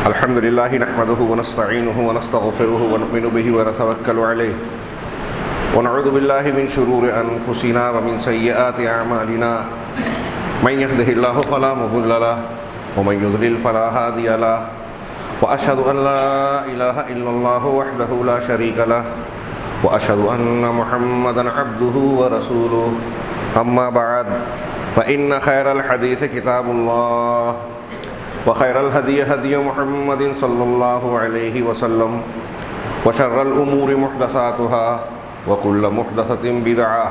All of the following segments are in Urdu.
الحمد لله نحمده ونستعينه ونستغفره ونؤمن به ونتوكل عليه ونعوذ بالله من شرور أنفسنا ومن سيئات أعمالنا من يهده الله فلا مضل له ومن يضلل فلا هادي له وأشهد أن لا إله إلا الله وحده لا شريك له وأشهد أن محمدا عبده ورسوله أما بعد فإن خير الحديث كتاب الله وخير الهدي هدي محمد صلى الله عليه وسلم وشر الأمور محدثاتها وكل محدثة بدعة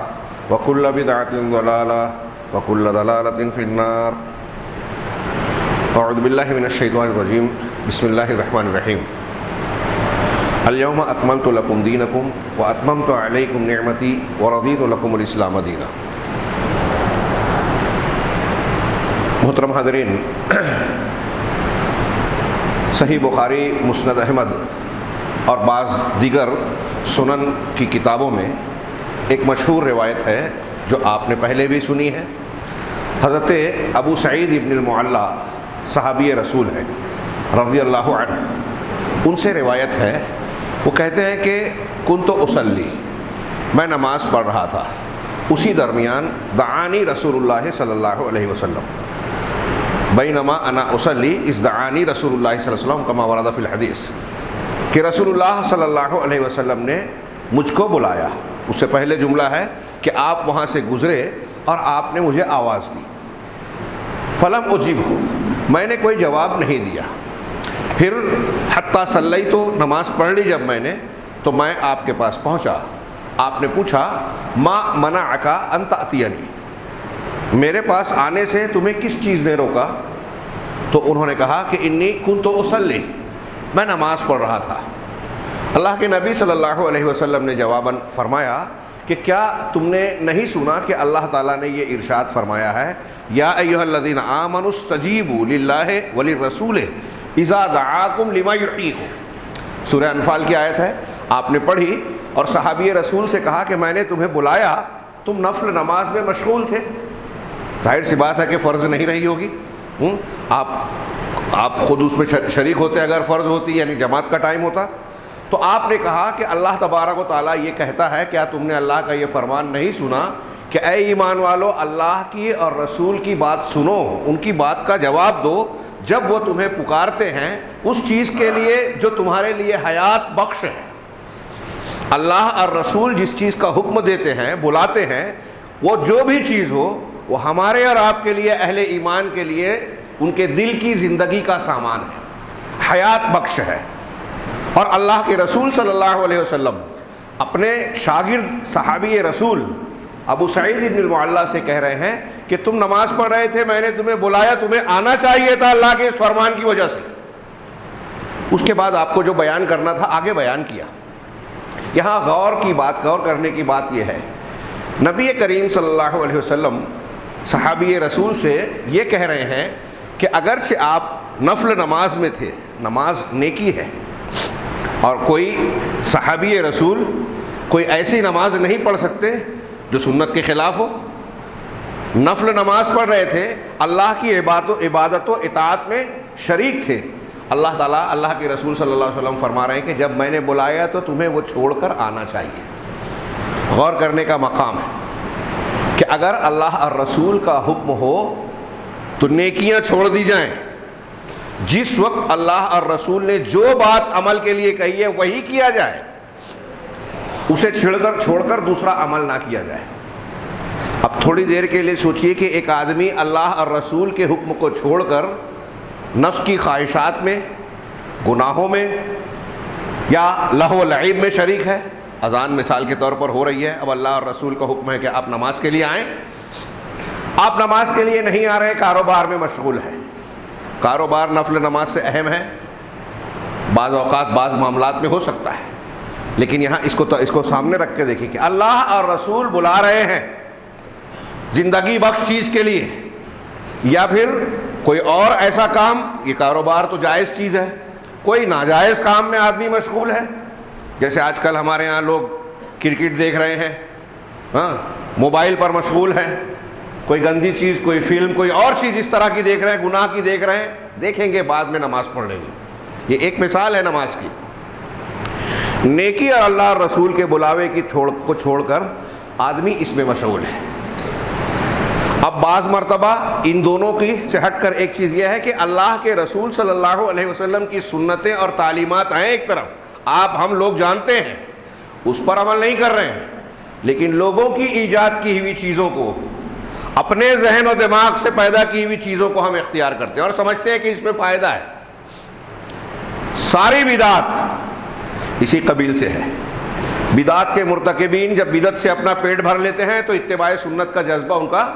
وكل بدعة ضلالة وكل ضلالة في النار. أعوذ بالله من الشيطان الرجيم. بسم الله الرحمن الرحيم. اليوم أكملت لكم دينكم وأتممت عليكم نعمتي ورضيت لكم الإسلام دينا. محترم حاضرین، صحیح بخاری، مسند احمد اور بعض دیگر سنن کی کتابوں میں ایک مشہور روایت ہے جو آپ نے پہلے بھی سنی ہے. حضرت ابو سعید ابن المعلا صحابی رسول ہیں رضی اللہ عنہ، ان سے روایت ہے. وہ کہتے ہیں کہ کنت اصلی، میں نماز پڑھ رہا تھا، اسی درمیان دعانی رسول اللہ صلی اللہ علیہ وسلم، بینما انا اصلی اس دعانی رسول اللہ صلی اللہ علیہ وسلم کما ورد فی الحدیث، کہ رسول اللہ صلی اللہ علیہ وسلم نے مجھ کو بلایا. اس سے پہلے جملہ ہے کہ آپ وہاں سے گزرے اور آپ نے مجھے آواز دی. فلم اجیبہ، میں نے کوئی جواب نہیں دیا. پھر حتیٰ صلی تو نماز پڑھ لی جب میں نے، تو میں آپ کے پاس پہنچا. آپ نے پوچھا ما منعک ان تأتینی، میرے پاس آنے سے تمہیں کس چیز نے روکا؟ تو انہوں نے کہا کہ انی کنت اصلی، میں نماز پڑھ رہا تھا. اللہ کے نبی صلی اللہ علیہ وسلم نے جواباً فرمایا کہ کیا تم نے نہیں سنا کہ اللہ تعالیٰ نے یہ ارشاد فرمایا ہے، یا ایھا الذین آمنوا استجیبوا للہ وللرسول اذا دعاکم لما یحییکم. سورہ انفال کی آیت ہے، آپ نے پڑھی اور صحابی رسول سے کہا کہ میں نے تمہیں بلایا، تم نفل نماز میں مشغول تھے. ظاہر سی بات ہے کہ فرض نہیں رہی ہوگی. آپ خود اس میں شریک ہوتے اگر فرض ہوتی، یعنی جماعت کا ٹائم ہوتا. تو آپ نے کہا کہ اللہ تبارک و تعالیٰ یہ کہتا ہے، کیا تم نے اللہ کا یہ فرمان نہیں سنا کہ اے ایمان والو، اللہ کی اور رسول کی بات سنو، ان کی بات کا جواب دو جب وہ تمہیں پکارتے ہیں اس چیز کے لیے جو تمہارے لیے حیات بخش ہے. اللہ اور رسول جس چیز کا حکم دیتے ہیں، بلاتے ہیں، وہ جو بھی چیز ہو وہ ہمارے اور آپ کے لیے، اہل ایمان کے لیے، ان کے دل کی زندگی کا سامان ہے، حیات بخش ہے. اور اللہ کے رسول صلی اللہ علیہ وسلم اپنے شاگرد صحابی رسول ابو سعید بن المعلا سے کہہ رہے ہیں کہ تم نماز پڑھ رہے تھے، میں نے تمہیں بلایا، تمہیں آنا چاہیے تھا اللہ کے اس فرمان کی وجہ سے. اس کے بعد آپ کو جو بیان کرنا تھا آگے بیان کیا. یہاں غور کرنے کی بات یہ ہے، نبی کریم صلی اللہ علیہ وسلم صحابی رسول سے یہ کہہ رہے ہیں کہ اگرچہ آپ نفل نماز میں تھے، نماز نیکی ہے، اور کوئی صحابی رسول کوئی ایسی نماز نہیں پڑھ سکتے جو سنت کے خلاف ہو. نفل نماز پڑھ رہے تھے، اللہ کی عبادت و اطاعت میں شریک تھے. اللہ تعالیٰ، اللہ کے رسول صلی اللہ علیہ وسلم فرما رہے ہیں کہ جب میں نے بلایا تو تمہیں وہ چھوڑ کر آنا چاہیے. غور کرنے کا مقام ہے کہ اگر اللہ اور رسول کا حکم ہو تو نیکیاں چھوڑ دی جائیں. جس وقت اللہ اور رسول نے جو بات عمل کے لیے کہی ہے وہی کیا جائے، اسے چھوڑ کر دوسرا عمل نہ کیا جائے. اب تھوڑی دیر کے لیے سوچئے کہ ایک آدمی اللہ اور رسول کے حکم کو چھوڑ کر نفس کی خواہشات میں، گناہوں میں یا لہو و لعب میں شریک ہے. اذان مثال کے طور پر ہو رہی ہے، اب اللہ اور رسول کا حکم ہے کہ آپ نماز کے لیے آئیں، آپ نماز کے لیے نہیں آ رہے، کاروبار میں مشغول ہے. کاروبار نفل نماز سے اہم ہے، بعض اوقات بعض معاملات میں ہو سکتا ہے، لیکن یہاں اس کو سامنے رکھ کے دیکھیں کہ اللہ اور رسول بلا رہے ہیں زندگی بخش چیز کے لیے، یا پھر کوئی اور ایسا کام. یہ کاروبار تو جائز چیز ہے، کوئی ناجائز کام میں آدمی مشغول ہے، جیسے آج کل ہمارے ہاں لوگ کرکٹ دیکھ رہے ہیں، موبائل پر مشغول ہیں، کوئی گندی چیز، کوئی فلم، کوئی اور چیز اس طرح کی دیکھ رہے ہیں، گناہ کی دیکھ رہے ہیں، دیکھیں گے بعد میں نماز پڑھ لیں گے. یہ ایک مثال ہے نماز کی. نیکی اور اللہ اور رسول کے بلاوے کو چھوڑ کر آدمی اس میں مشغول ہے. اب بعض مرتبہ ان دونوں کی سے ہٹ کر ایک چیز یہ ہے کہ اللہ کے رسول صلی اللہ علیہ وسلم کی سنتیں اور تعلیمات ہیں ایک طرف, ہم لوگ جانتے ہیں, اس پر عمل نہیں کر رہے ہیں, لیکن لوگوں کی ایجاد کی ہوئی چیزوں کو, اپنے ذہن و دماغ سے پیدا کی ہوئی چیزوں کو ہم اختیار کرتے ہیں اور سمجھتے ہیں کہ اس میں فائدہ ہے. ساری بدعات اسی قبیل سے ہے. بدعات کے مرتکبین جب بدعت سے اپنا پیٹ بھر لیتے ہیں تو اتباع سنت کا جذبہ ان کا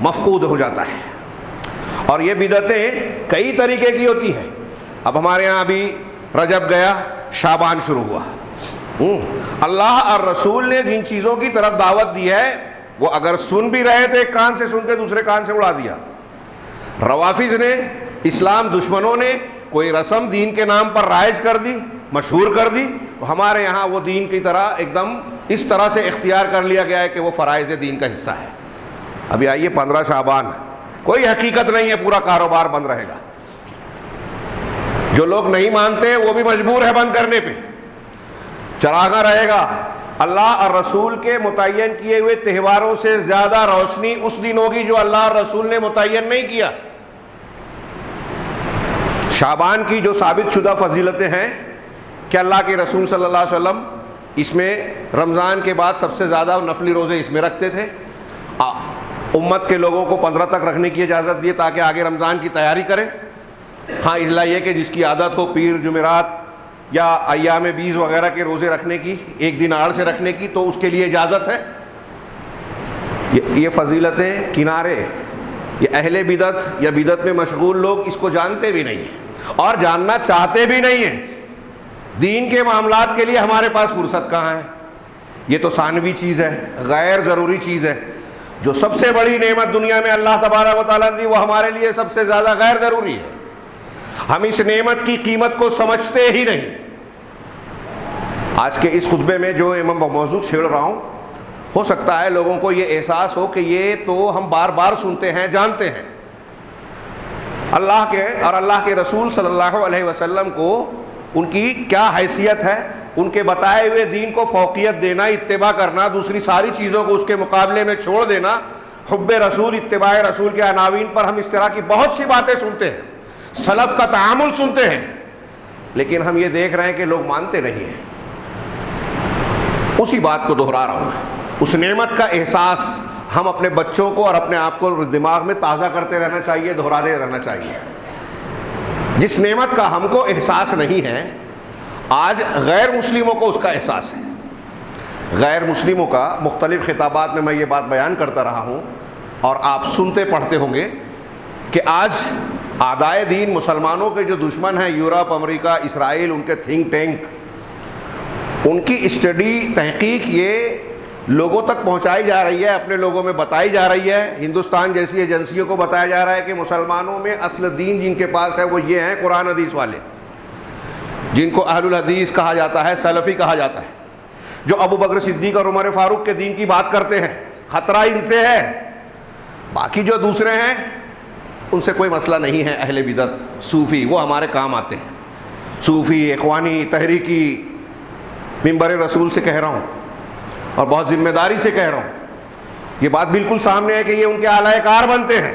مفقود ہو جاتا ہے. اور یہ بدعتیں کئی طریقے کی ہوتی ہیں. اب ہمارے ہاں ابھی رجب گیا, شعبان شروع ہوا. اللہ اور رسول نے جن چیزوں کی طرف دعوت دی ہے وہ اگر سن بھی رہے تھے, ایک کان سے سن کے دوسرے کان سے اڑا دیا. روافض نے, اسلام دشمنوں نے کوئی رسم دین کے نام پر رائج کر دی, مشہور کر دی. ہمارے یہاں وہ دین کی طرح ایک دم اس طرح سے اختیار کر لیا گیا ہے کہ وہ فرائض دین کا حصہ ہے. ابھی آئیے 15 شعبان, کوئی حقیقت نہیں ہے, پورا کاروبار بند رہے گا. جو لوگ نہیں مانتے وہ بھی مجبور ہے بند کرنے پہ. چراغاں رہے گا. اللہ اور رسول کے متعین کیے ہوئے تہواروں سے زیادہ روشنی اس دن ہوگی جو اللہ اور رسول نے متعین نہیں کیا. شعبان کی جو ثابت شدہ فضیلتیں ہیں کہ اللہ کے رسول صلی اللہ علیہ وسلم اس میں رمضان کے بعد سب سے زیادہ نفلی روزے اس میں رکھتے تھے. امت کے لوگوں کو 15 تک رکھنے کی اجازت دی تاکہ آگے رمضان کی تیاری کریں. ہاں الا یہ کہ جس کی عادت ہو پیر, جمعرات یا ایام بیز وغیرہ کے روزے رکھنے کی, ایک دن آڑ سے رکھنے کی, تو اس کے لیے اجازت ہے. یہ فضیلتیں کنارے, یہ اہل بدعت یا بدعت میں مشغول لوگ اس کو جانتے بھی نہیں ہیں اور جاننا چاہتے بھی نہیں ہیں. دین کے معاملات کے لیے ہمارے پاس فرصت کہاں ہے؟ یہ تو ثانوی چیز ہے, غیر ضروری چیز ہے. جو سب سے بڑی نعمت دنیا میں اللہ تبارک و تعالیٰ نے دی وہ ہمارے لیے سب سے زیادہ غیر ضروری ہے. ہم اس نعمت کی قیمت کو سمجھتے ہی نہیں. آج کے اس خطبے میں جو میں موضوع چھیڑ رہا ہوں, ہو سکتا ہے لوگوں کو یہ احساس ہو کہ یہ تو ہم بار بار سنتے ہیں, جانتے ہیں. اللہ کے اور اللہ کے رسول صلی اللہ علیہ وسلم کو ان کی کیا حیثیت ہے, ان کے بتائے ہوئے دین کو فوقیت دینا, اتباع کرنا, دوسری ساری چیزوں کو اس کے مقابلے میں چھوڑ دینا, حب رسول, اتباع رسول کے عناوین پر ہم اس طرح کی بہت سی باتیں سنتے ہیں, سلف کا تعامل سنتے ہیں, لیکن ہم یہ دیکھ رہے ہیں کہ لوگ مانتے نہیں ہیں. اسی بات کو دہرا رہا ہوں. اس نعمت کا احساس ہم اپنے بچوں کو اور اپنے آپ کو دماغ میں تازہ کرتے رہنا چاہیے, دہراتے رہنا چاہیے. جس نعمت کا ہم کو احساس نہیں ہے, آج غیر مسلموں کو اس کا احساس ہے. غیر مسلموں کا مختلف خطابات میں یہ بات بیان کرتا رہا ہوں اور آپ سنتے پڑھتے ہوں گے کہ آج اعدائے دین, مسلمانوں کے جو دشمن ہیں, یورپ, امریکہ, اسرائیل, ان کے تھنک ٹینک, ان کی اسٹڈی, تحقیق یہ لوگوں تک پہنچائی جا رہی ہے, اپنے لوگوں میں بتائی جا رہی ہے. ہندوستان جیسی ایجنسیوں کو بتایا جا رہا ہے کہ مسلمانوں میں اصل دین جن کے پاس ہے وہ یہ ہیں قرآن حدیث والے, جن کو اہل الحدیث کہا جاتا ہے, سلفی کہا جاتا ہے, جو ابو بکر صدیق اور عمر فاروق کے دین کی بات کرتے ہیں. خطرہ ان سے ہے. باقی جو دوسرے ہیں ان سے کوئی مسئلہ نہیں ہے. اہل بدعت, صوفی, وہ ہمارے کام آتے ہیں. صوفی, اخوانی, تحریکی, منبر رسول سے کہہ رہا ہوں اور بہت ذمہ داری سے کہہ رہا ہوں, یہ بات بالکل سامنے ہے کہ یہ ان کے اعلی کار بنتے ہیں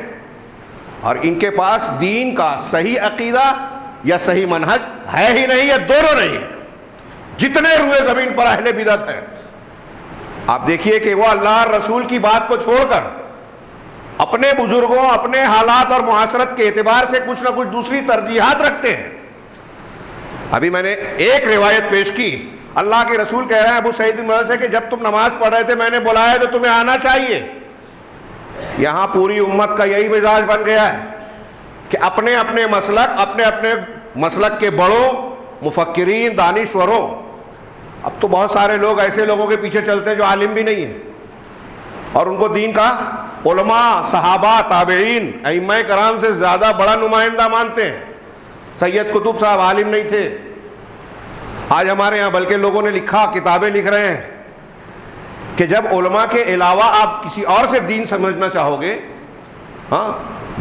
اور ان کے پاس دین کا صحیح عقیدہ یا صحیح منہج ہے ہی نہیں, یا دونوں نہیں ہے. جتنے روئے زمین پر اہل بدعت ہے, آپ دیکھیے کہ وہ اللہ اور رسول کی بات کو چھوڑ کر اپنے بزرگوں, اپنے حالات اور معاشرت کے اعتبار سے کچھ نہ کچھ دوسری ترجیحات رکھتے ہیں. ابھی میں نے ایک روایت پیش کی, اللہ کے رسول کہہ رہے ہیں ابو سعید بن مسیب سے کہ جب تم نماز پڑھ رہے تھے میں نے بلایا تو تمہیں آنا چاہیے. یہاں پوری امت کا یہی مزاج بن گیا ہے کہ اپنے اپنے مسلک کے بڑوں, مفکرین, دانشوروں. اب تو بہت سارے لوگ ایسے لوگوں کے پیچھے چلتے ہیں جو عالم بھی نہیں ہیں اور ان کو دین کا علماء, صحابہ, تابعین, ائمہ کرام سے زیادہ بڑا نمائندہ مانتے ہیں. سید قطب صاحب عالم نہیں تھے. آج ہمارے ہاں بلکہ لوگوں نے لکھا, کتابیں لکھ رہے ہیں کہ جب علماء کے علاوہ آپ کسی اور سے دین سمجھنا چاہو گے, ہاں,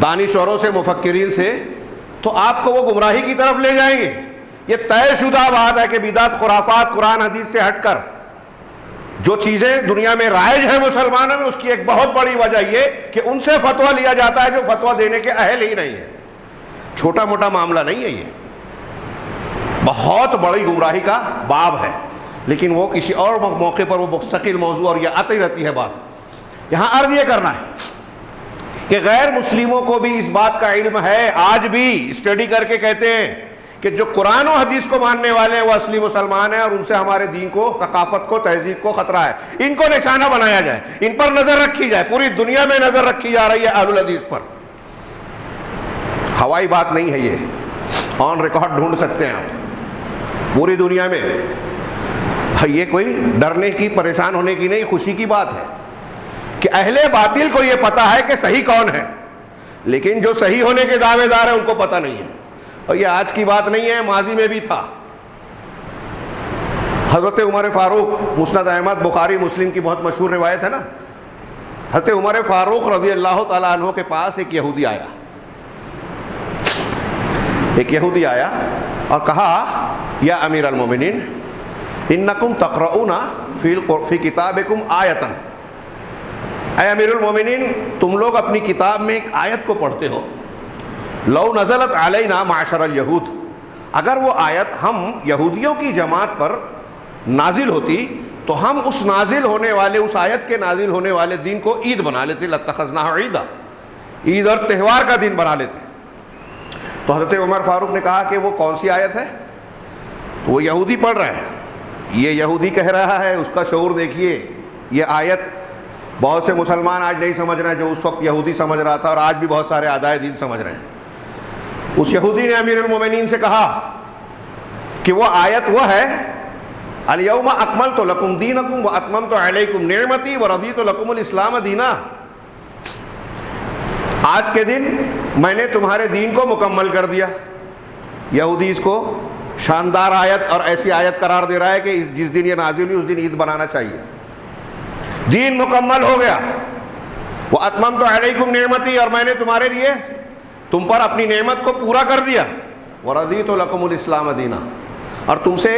دانشوروں سے, مفکرین سے, تو آپ کو وہ گمراہی کی طرف لے جائیں گے. یہ طے شدہ بات ہے کہ بدعت خرافات قرآن حدیث سے ہٹ کر جو چیزیں دنیا میں رائج ہیں مسلمانوں میں، اس کی ایک بہت بڑی وجہ یہ کہ ان سے فتویٰ لیا جاتا ہے جو فتویٰ دینے کے اہل ہی نہیں ہے۔ چھوٹا موٹا معاملہ نہیں ہے، یہ بہت بڑی گمراہی کا باب ہے، لیکن وہ کسی اور موقع پر وہ مستقل موضوع اور یہ آتی رہتی ہے بات۔ یہاں عرض یہ کرنا ہے کہ غیر مسلموں کو بھی اس بات کا علم ہے، آج بھی اسٹڈی کر کے کہتے ہیں کہ جو قرآن و حدیث کو ماننے والے ہیں وہ اصلی مسلمان ہیں، اور ان سے ہمارے دین کو، ثقافت کو، تہذیب کو خطرہ ہے، ان کو نشانہ بنایا جائے، ان پر نظر رکھی جائے۔ پوری دنیا میں نظر رکھی جا رہی ہے اہل الحدیث پر، ہوائی بات نہیں ہے، یہ آن ریکارڈ ڈھونڈ سکتے ہیں آپ پوری دنیا میں۔ یہ کوئی ڈرنے کی، پریشان ہونے کی نہیں، خوشی کی بات ہے کہ اہل باطل کو یہ پتا ہے کہ صحیح کون ہے، لیکن جو صحیح ہونے کے دعوے دار ہیں ان کو پتہ نہیں ہے۔ اور یہ آج کی بات نہیں ہے، ماضی میں بھی تھا۔ حضرت عمر فاروق، مسند احمد، بخاری مسلم کی بہت مشہور روایت ہے نا، حضرت عمر فاروق رضی اللہ تعالیٰ عنہ کے پاس ایک یہودی آیا اور کہا یا امیر المومنین انکم تقرؤون فی کتابکم آیتن، اے امیر المومنین تم لوگ اپنی کتاب میں ایک آیت کو پڑھتے ہو، لو نزلت علینا معاشر الیہود، اگر وہ آیت ہم یہودیوں کی جماعت پر نازل ہوتی تو ہم اس نازل ہونے والے، اس آیت کے نازل ہونے والے دن کو عید بنا لیتے، لاتخذناہ عیدا، عید اور تہوار کا دن بنا لیتے۔ تو حضرت عمر فاروق نے کہا کہ وہ کون سی آیت ہے؟ تو وہ یہودی پڑھ رہا ہے، یہ یہودی کہہ رہا ہے، اس کا شعور دیکھیے، یہ آیت بہت سے مسلمان آج نہیں سمجھ رہے ہیں جو اس وقت یہودی سمجھ رہا تھا، اور آج بھی بہت سارے اعدائے دین سمجھ رہے ہیں۔ اس یہودی نے امیر المومنین سے کہا کہ وہ آیت وہ ہے الیوم اکملت لکم دینکم واتممت علیکم نعمتی ورضیت لکم الاسلام دینا، آج کے دن میں نے تمہارے دین کو مکمل کر دیا۔ یہودی اس کو شاندار آیت اور ایسی آیت قرار دے رہا ہے کہ جس دن یہ نازل ہوئی اس دن عید بنانا چاہیے، دین مکمل ہو گیا۔ واتممت علیکم نعمتی، اور میں نے تمہارے لیے، تم پر اپنی نعمت کو پورا کر دیا۔ ورضیت لکم الاسلام دینا، اور تم سے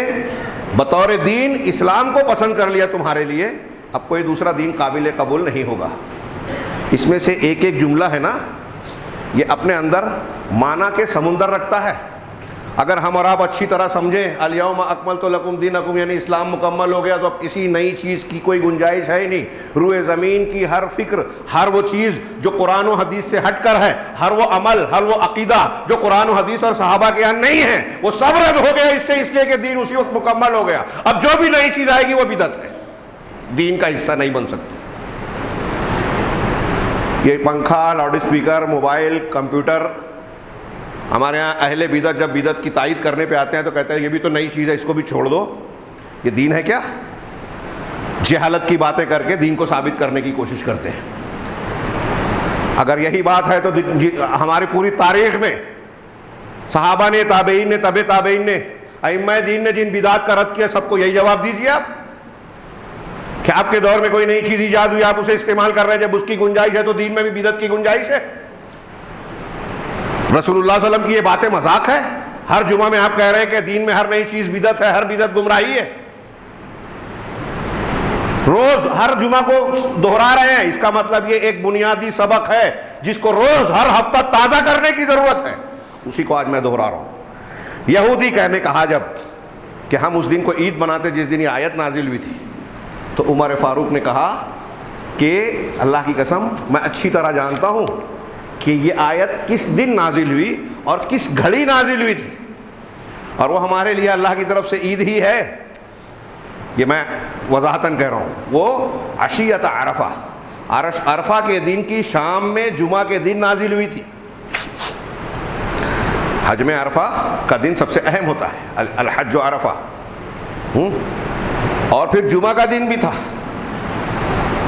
بطور دین اسلام کو پسند کر لیا تمہارے لیے، اب کوئی دوسرا دین قابل قبول نہیں ہوگا۔ اس میں سے ایک ایک جملہ ہے نا، یہ اپنے اندر معنی کے سمندر رکھتا ہے۔ اگر ہم اور آپ اچھی طرح سمجھیں الیوم اکملت لکم دینکم یعنی اسلام مکمل ہو گیا، تو اب کسی نئی چیز کی کوئی گنجائش ہے ہی نہیں۔ روئے زمین کی ہر فکر، ہر وہ چیز جو قرآن و حدیث سے ہٹ کر ہے، ہر وہ عمل، ہر وہ عقیدہ جو قرآن و حدیث اور صحابہ کے یہاں نہیں ہے، وہ سب رد ہو گیا اس لیے کہ دین اسی وقت مکمل ہو گیا۔ اب جو بھی نئی چیز آئے گی وہ بدعت ہے، دین کا حصہ نہیں بن سکتی۔ یہ پنکھا، لاؤڈ اسپیکر، موبائل، کمپیوٹر، ہمارے ہاں اہل بدعت جب بدعت کی تائید کرنے پہ آتے ہیں تو کہتے ہیں یہ بھی تو نئی چیز ہے، اس کو بھی چھوڑ دو، یہ دین ہے کیا؟ جہالت کی باتیں کر کے دین کو ثابت کرنے کی کوشش کرتے ہیں۔ اگر یہی بات ہے تو ہماری پوری تاریخ میں صحابہ نے، تابعین نے، تبع تابعین نے، ائمہ دین نے جن بدعات کا رد کیا، سب کو یہی جواب دیجیے آپ کہ آپ کے دور میں کوئی نئی چیز ایجاد ہوئی، آپ اسے استعمال کر رہے ہیں، جب اس کی گنجائش ہے تو دین میں بھی بدعت کی گنجائش ہے۔ رسول اللہ صلی اللہ علیہ وسلم کی یہ باتیں مذاق ہے؟ ہر جمعہ میں آپ کہہ رہے ہیں کہ دین میں ہر نئی چیز بدعت ہے، ہر بدعت گمراہی ہے، روز ہر جمعہ کو دہرا رہے ہیں۔ اس کا مطلب یہ ایک بنیادی سبق ہے جس کو روز ہر ہفتہ تازہ کرنے کی ضرورت ہے، اسی کو آج میں دہرا رہا ہوں۔ یہودی کہنے کہا جب کہ ہم اس دن کو عید بناتے جس دن یہ آیت نازل ہوئی تھی، تو عمر فاروق نے کہا کہ اللہ کی قسم میں اچھی طرح جانتا ہوں کہ یہ آیت کس دن نازل ہوئی اور کس گھڑی نازل ہوئی تھی، اور وہ ہمارے لیے اللہ کی طرف سے عید ہی ہے۔ یہ میں وضاحتاً کہہ رہا ہوں، وہ عشیۃ عرفہ، عرفہ کے دن کی شام میں جمعہ کے دن نازل ہوئی تھی۔ حج میں عرفہ کا دن سب سے اہم ہوتا ہے، الحج عرفہ، اور پھر جمعہ کا دن بھی تھا۔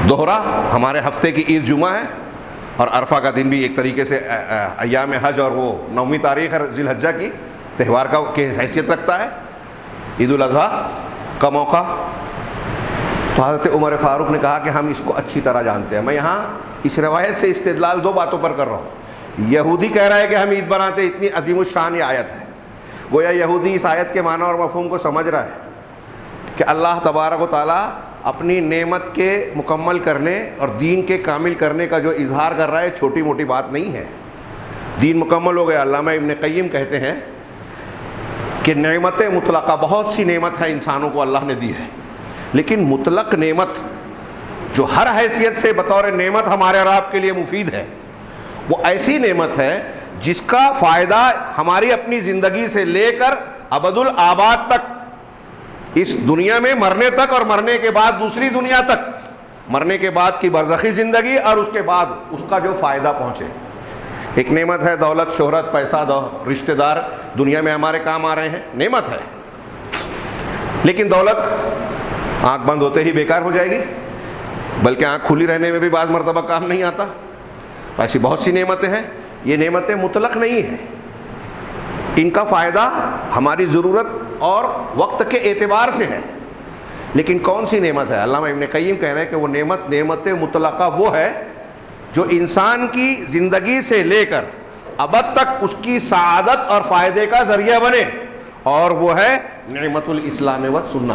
دوہرا ہمارے ہفتے کی عید جمعہ ہے، اور عرفہ کا دن بھی ایک طریقے سے ایام حج اور وہ 9ویں تاریخ ذی الحجہ کی تہوار کا کی حیثیت رکھتا ہے، عید الاضحیٰ کا موقع۔ تو حضرت عمر فاروق نے کہا کہ ہم اس کو اچھی طرح جانتے ہیں۔ میں یہاں اس روایت سے استدلال دو باتوں پر کر رہا ہوں۔ یہودی کہہ رہا ہے کہ ہم عید بناتے، اتنی عظیم الشان یہ آیت ہے، گویا یہودی اس آیت کے معنی اور مفہوم کو سمجھ رہا ہے کہ اللہ تبارک و تعالیٰ اپنی نعمت کے مکمل کرنے اور دین کے کامل کرنے کا جو اظہار کر رہا ہے چھوٹی موٹی بات نہیں ہے. دین مکمل ہو گیا. علامہ ابن قیم کہتے ہیں کہ نعمت مطلقہ، بہت سی نعمت ہے انسانوں کو اللہ نے دی ہے، لیکن مطلق نعمت جو ہر حیثیت سے بطور نعمت ہمارے اور آپ کے لیے مفید ہے، وہ ایسی نعمت ہے جس کا فائدہ ہماری اپنی زندگی سے لے کر ابد الآباد تک، اس دنیا میں مرنے تک اور مرنے کے بعد دوسری دنیا تک، مرنے کے بعد کی برزخی زندگی اور اس کے بعد اس کا جو فائدہ پہنچے. ایک نعمت ہے دولت، شہرت، پیسہ، رشتہ دار دنیا میں ہمارے کام آ رہے ہیں، نعمت ہے. لیکن دولت آنکھ بند ہوتے ہی بیکار ہو جائے گی، بلکہ آنکھ کھلی رہنے میں بھی بعض مرتبہ کام نہیں آتا. ایسی بہت سی نعمتیں ہیں. یہ نعمتیں مطلق نہیں ہیں، ان کا فائدہ ہماری ضرورت اور وقت کے اعتبار سے ہے. لیکن کون سی نعمت ہے؟ علامہ ابن قیم کہہ رہے ہیں کہ وہ نعمت مطلقہ وہ ہے جو انسان کی زندگی سے لے کر ابد تک اس کی سعادت اور فائدے کا ذریعہ بنے، اور وہ ہے نعمت الاسلام والسنہ،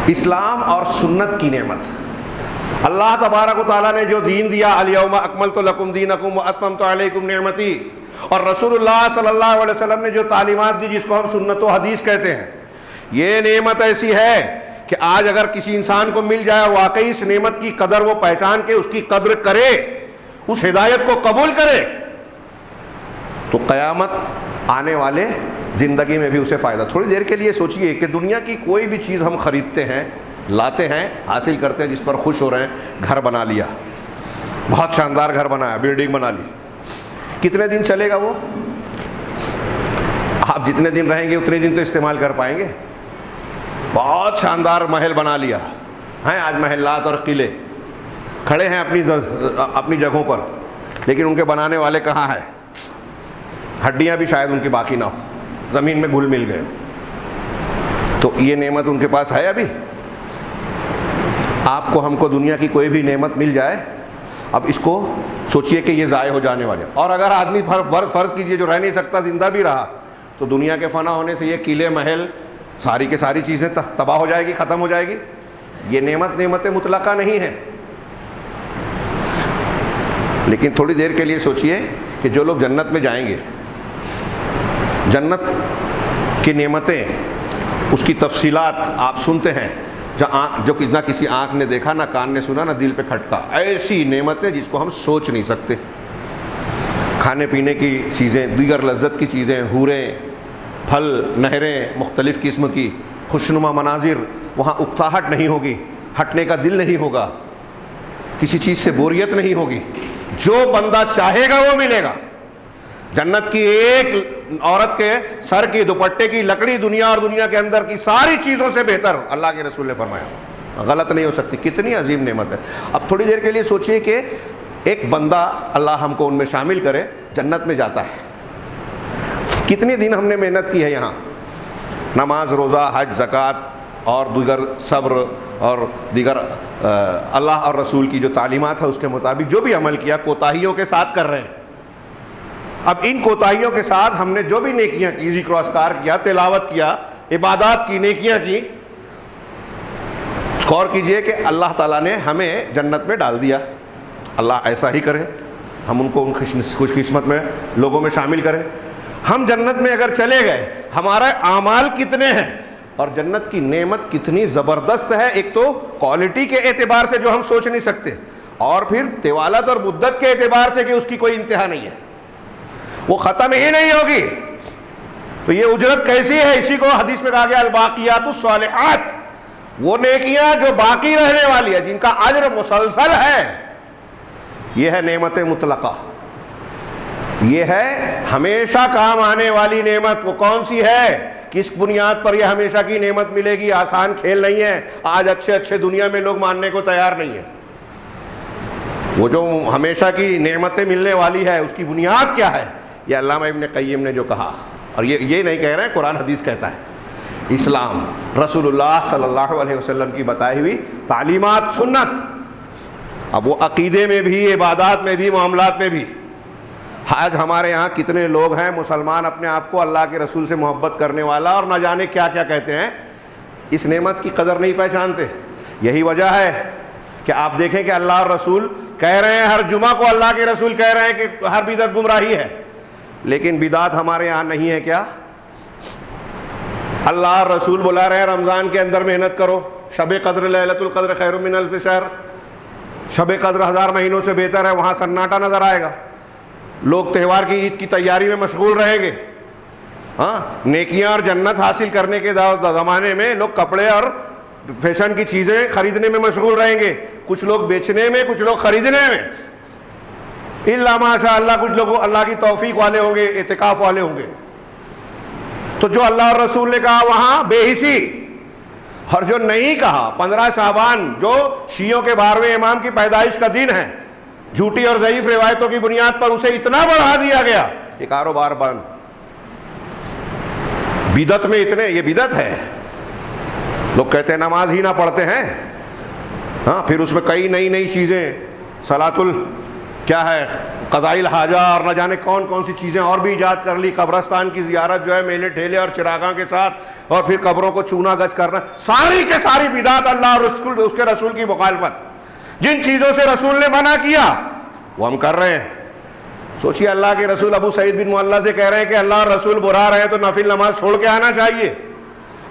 اسلام اور سنت کی نعمت. اللہ تبارک و تعالیٰ نے جو دین دیا، الیوم اکملت لکم دینکم واتممت علیکم نعمتی، اور رسول اللہ صلی اللہ علیہ وسلم نے جو تعلیمات دی جس کو ہم سنت و حدیث کہتے ہیں، یہ نعمت ایسی ہے کہ آج اگر کسی انسان کو مل جائے اور واقعی اس نعمت کی قدر وہ پہچان کے اس کی قدر کرے، اس ہدایت کو قبول کرے، تو قیامت آنے والے زندگی میں بھی اسے فائدہ. تھوڑی دیر کے لیے سوچئے کہ دنیا کی کوئی بھی چیز ہم خریدتے ہیں، لاتے ہیں، حاصل کرتے ہیں، جس پر خوش ہو رہے ہیں. گھر بنا لیا، بہت شاندار گھر بنایا، بلڈنگ بنا لی، کتنے دن چلے گا وہ؟ آپ جتنے دن رہیں گے اتنے دن تو استعمال کر پائیں گے. بہت شاندار محل بنا لیا ہیں، آج محلات اور قلعے کھڑے ہیں اپنی جگہوں پر، لیکن ان کے بنانے والے کہاں ہیں؟ ہڈیاں بھی شاید ان کی باقی نہ ہو، زمین میں گھل مل گئے. تو یہ نعمت ان کے پاس ہے ابھی؟ آپ کو ہم کو دنیا کی کوئی بھی نعمت مل جائے، اب اس کو سوچئے کہ یہ ضائع ہو جانے والے. اور اگر آدمی فرض کیجئے جو رہ نہیں سکتا زندہ بھی رہا، تو دنیا کے فنا ہونے سے یہ قلعے، محل، ساری کی ساری چیزیں تباہ ہو جائے گی، ختم ہو جائے گی. یہ نعمت مطلقہ نہیں ہے. لیکن تھوڑی دیر کے لیے سوچئے کہ جو لوگ جنت میں جائیں گے، جنت کی نعمتیں، اس کی تفصیلات آپ سنتے ہیں، جو نہ کسی آنکھ نے دیکھا، نہ کان نے سنا، نہ دل پہ کھٹکا. ایسی نعمتیں جس کو ہم سوچ نہیں سکتے. کھانے پینے کی چیزیں، دیگر لذت کی چیزیں، حوریں، پھل، نہریں مختلف قسم کی، خوشنما مناظر. وہاں اکتاہٹ نہیں ہوگی، ہٹنے کا دل نہیں ہوگا، کسی چیز سے بوریت نہیں ہوگی. جو بندہ چاہے گا وہ ملے گا. جنت کی ایک عورت کے سر کی دوپٹے کی لکڑی دنیا اور دنیا کے اندر کی ساری چیزوں سے بہتر، اللہ کے رسول نے فرمایا، غلط نہیں ہو سکتی. کتنی عظیم نعمت ہے. اب تھوڑی دیر کے لیے سوچئے کہ ایک بندہ، اللہ ہم کو ان میں شامل کرے، جنت میں جاتا ہے. کتنے دن ہم نے محنت کی ہے یہاں، نماز، روزہ، حج، زکوٰۃ اور دیگر صبر اور دیگر اللہ اور رسول کی جو تعلیمات ہے اس کے مطابق جو بھی عمل کیا، کوتاہیوں کے ساتھ کر رہے ہیں. اب ان کوتاہیوں کے ساتھ ہم نے جو بھی نیکیاں کی، ذکر و اذکار کیا، تلاوت کیا، عبادات کی، نیکیاں کی، غور کیجئے کہ اللہ تعالیٰ نے ہمیں جنت میں ڈال دیا. اللہ ایسا ہی کرے، ہم ان کو ان خوش قسمت میں لوگوں میں شامل کرے. ہم جنت میں اگر چلے گئے، ہمارے اعمال کتنے ہیں اور جنت کی نعمت کتنی زبردست ہے. ایک تو کوالٹی کے اعتبار سے جو ہم سوچ نہیں سکتے، اور پھر طوالت اور مدت کے اعتبار سے کہ اس کی کوئی انتہا نہیں ہے، وہ ختم ہی نہیں ہوگی. تو یہ اجرت کیسی ہے؟ اسی کو حدیث میں کہا گیا الباقیات الصالحات، وہ نیکیاں جو باقی رہنے والی ہے، جن کا اجر مسلسل ہے. یہ ہے نعمت مطلقہ، یہ ہے ہمیشہ کام آنے والی نعمت. وہ کون سی ہے؟ کس بنیاد پر یہ ہمیشہ کی نعمت ملے گی؟ آسان کھیل نہیں ہے. آج اچھے دنیا میں لوگ ماننے کو تیار نہیں ہیں. وہ جو ہمیشہ کی نعمتیں ملنے والی ہے، اس کی بنیاد کیا ہے؟ یہ علامہ ابن قیم نے جو کہا، اور یہ نہیں کہہ رہے ہیں، قرآن حدیث کہتا ہے. اسلام، رسول اللہ صلی اللہ علیہ وسلم کی بتائی ہوئی تعلیمات، سنت. اب وہ عقیدے میں بھی، عبادات میں بھی، معاملات میں بھی، آج ہمارے یہاں کتنے لوگ ہیں مسلمان اپنے آپ کو اللہ کے رسول سے محبت کرنے والا اور نہ جانے کیا کیا کہتے ہیں، اس نعمت کی قدر نہیں پہچانتے. یہی وجہ ہے کہ آپ دیکھیں کہ اللہ اور رسول کہہ رہے ہیں، ہر جمعہ کو اللہ کے رسول کہہ رہے ہیں کہ ہر بدعت گمراہی ہے، لیکن بدعت ہمارے یہاں نہیں ہے. کیا اللہ اور رسول بلا رہے ہیں رمضان کے اندر محنت کرو، شب قدر لیلۃ القدر خیر من الف شہر، شب قدر 1000 مہینوں سے بہتر ہے، وہاں سناٹا نظر آئے گا، لوگ تہوار کی عید کی تیاری میں مشغول رہیں گے. ہاں، نیکیاں اور جنت حاصل کرنے کے زمانے میں لوگ کپڑے اور فیشن کی چیزیں خریدنے میں مشغول رہیں گے، کچھ لوگ بیچنے میں، کچھ لوگ خریدنے میں. الا ماشاء اللہ کچھ لوگ اللہ کی توفیق والے ہوں گے، اعتکاف والے ہوں گے. تو جو اللہ اور رسول نے کہا وہاں بے حسی، اور جو نہیں کہا 15 شعبان جو شیعوں کے 12ویں امام کی پیدائش کا دن ہے، جھوٹی اور ضعیف روایتوں کی بنیاد پر اسے اتنا بڑھا دیا گیا کہ کاروبار بند. بدعت میں اتنے، یہ بدعت ہے. لوگ کہتے ہیں نماز ہی نہ پڑھتے ہیں، ہاں پھر اس میں کئی نئی نئی چیزیں، کیا ہے قضاء الحاجہ اور نہ جانے کون کون سی چیزیں اور بھی ایجاد کر لی. قبرستان کی زیارت جو ہے میلے ٹھیلے اور چراغاں کے ساتھ، اور پھر قبروں کو چونا گج کرنا، ساری کے ساری بدعت اللہ اور اس کے رسول کی مخالفت. جن چیزوں سے رسول نے منع کیا وہ ہم کر رہے ہیں. سوچیے اللہ کے رسول ابو سعید بن معلّہ سے کہہ رہے ہیں کہ اللہ اور رسول برا رہے ہیں تو نفل نماز چھوڑ کے آنا چاہیے.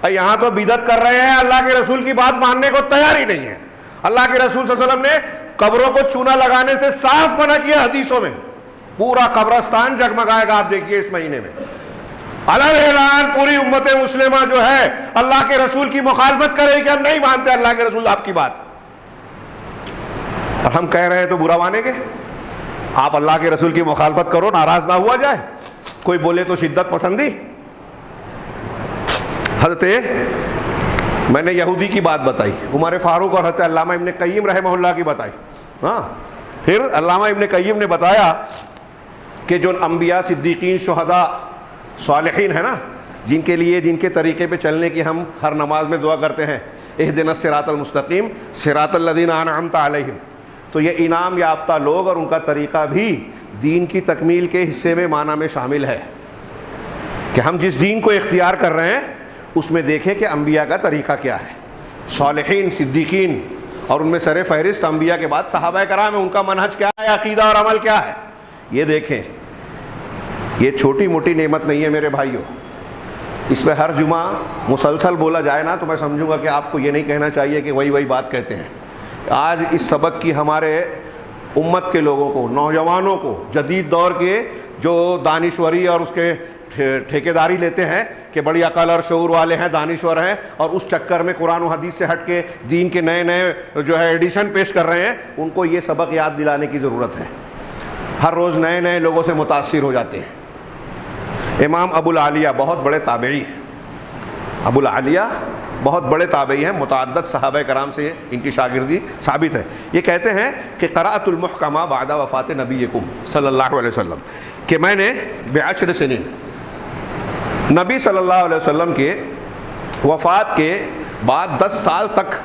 یہاں تو بدعت کر رہے ہیں، اللہ کے رسول کی بات ماننے کو تیار ہی نہیں ہے. اللہ کے رسول صلی اللہ علیہ وسلم نے قبروں کو چونا لگانے سے صاف منع کیا حدیثوں میں. پورا قبرستان جگمگائے گا آپ دیکھیے اس مہینے میں. علن اعلان پوری امت مسلمہ جو ہے اللہ کے رسول کی مخالفت کرے کہ ہم نہیں مانتے اللہ کے رسول آپ کی بات، اور ہم کہہ رہے ہیں تو برا مانیں گے. آپ اللہ کے رسول کی مخالفت کرو، ناراض نہ ہوا جائے، کوئی بولے تو شدت پسندی. حضرت میں نے یہودی کی بات بتائی، عمر فاروق اور حضرت علامہ ابن قیم رحمہ اللہ کی بتائی. ہاں، پھر علامہ ابن قیم نے بتایا کہ جو انبیاء، صدیقین، شہداء، صالحین ہیں نا، جن کے لیے، جن کے طریقے پہ چلنے کی ہم ہر نماز میں دعا کرتے ہیں، اہدنا الصراط المستقیم صراط الذین انعمت علیہم، تو یہ انعام یافتہ لوگ اور ان کا طریقہ بھی دین کی تکمیل کے حصے میں، معنی میں شامل ہے کہ ہم جس دین کو اختیار کر رہے ہیں اس میں دیکھیں کہ انبیاء کا طریقہ کیا ہے. صالحین، صدیقین، اور ان میں سر فہرست انبیاء کے بعد صحابہ کرام ہیں، ان کا منہج کیا ہے، عقیدہ اور عمل کیا ہے، یہ دیکھیں. یہ چھوٹی موٹی نعمت نہیں ہے میرے بھائیوں. اس پہ ہر جمعہ مسلسل بولا جائے نا تو میں سمجھوں گا کہ آپ کو یہ نہیں کہنا چاہیے کہ وہی بات کہتے ہیں. آج اس سبق کی ہمارے امت کے لوگوں کو، نوجوانوں کو، جدید دور کے جو دانشوری اور اس کے ٹھیکیداری لیتے ہیں کہ بڑی عقل اور شعور والے ہیں، دانشور ہیں، اور اس چکر میں قرآن و حدیث سے ہٹ کے دین کے نئے نئے جو ہے ایڈیشن پیش کر رہے ہیں، ان کو یہ سبق یاد دلانے کی ضرورت ہے. ہر روز نئے نئے لوگوں سے متاثر ہو جاتے ہیں. امام ابو العالیہ بہت بڑے تابعی ہیں. ابو العالیہ بہت بڑے تابعی ہیں، متعدد صحابہ کرام سے ان کی شاگردی ثابت ہے. یہ کہتے ہیں کہ قرأت المحکمہ بعد وفات نبیکم صلی اللہ علیہ وسلم، کہ میں نے ب10 سنین نبی صلی اللہ علیہ وسلم کے وفات کے بعد 10 سال تک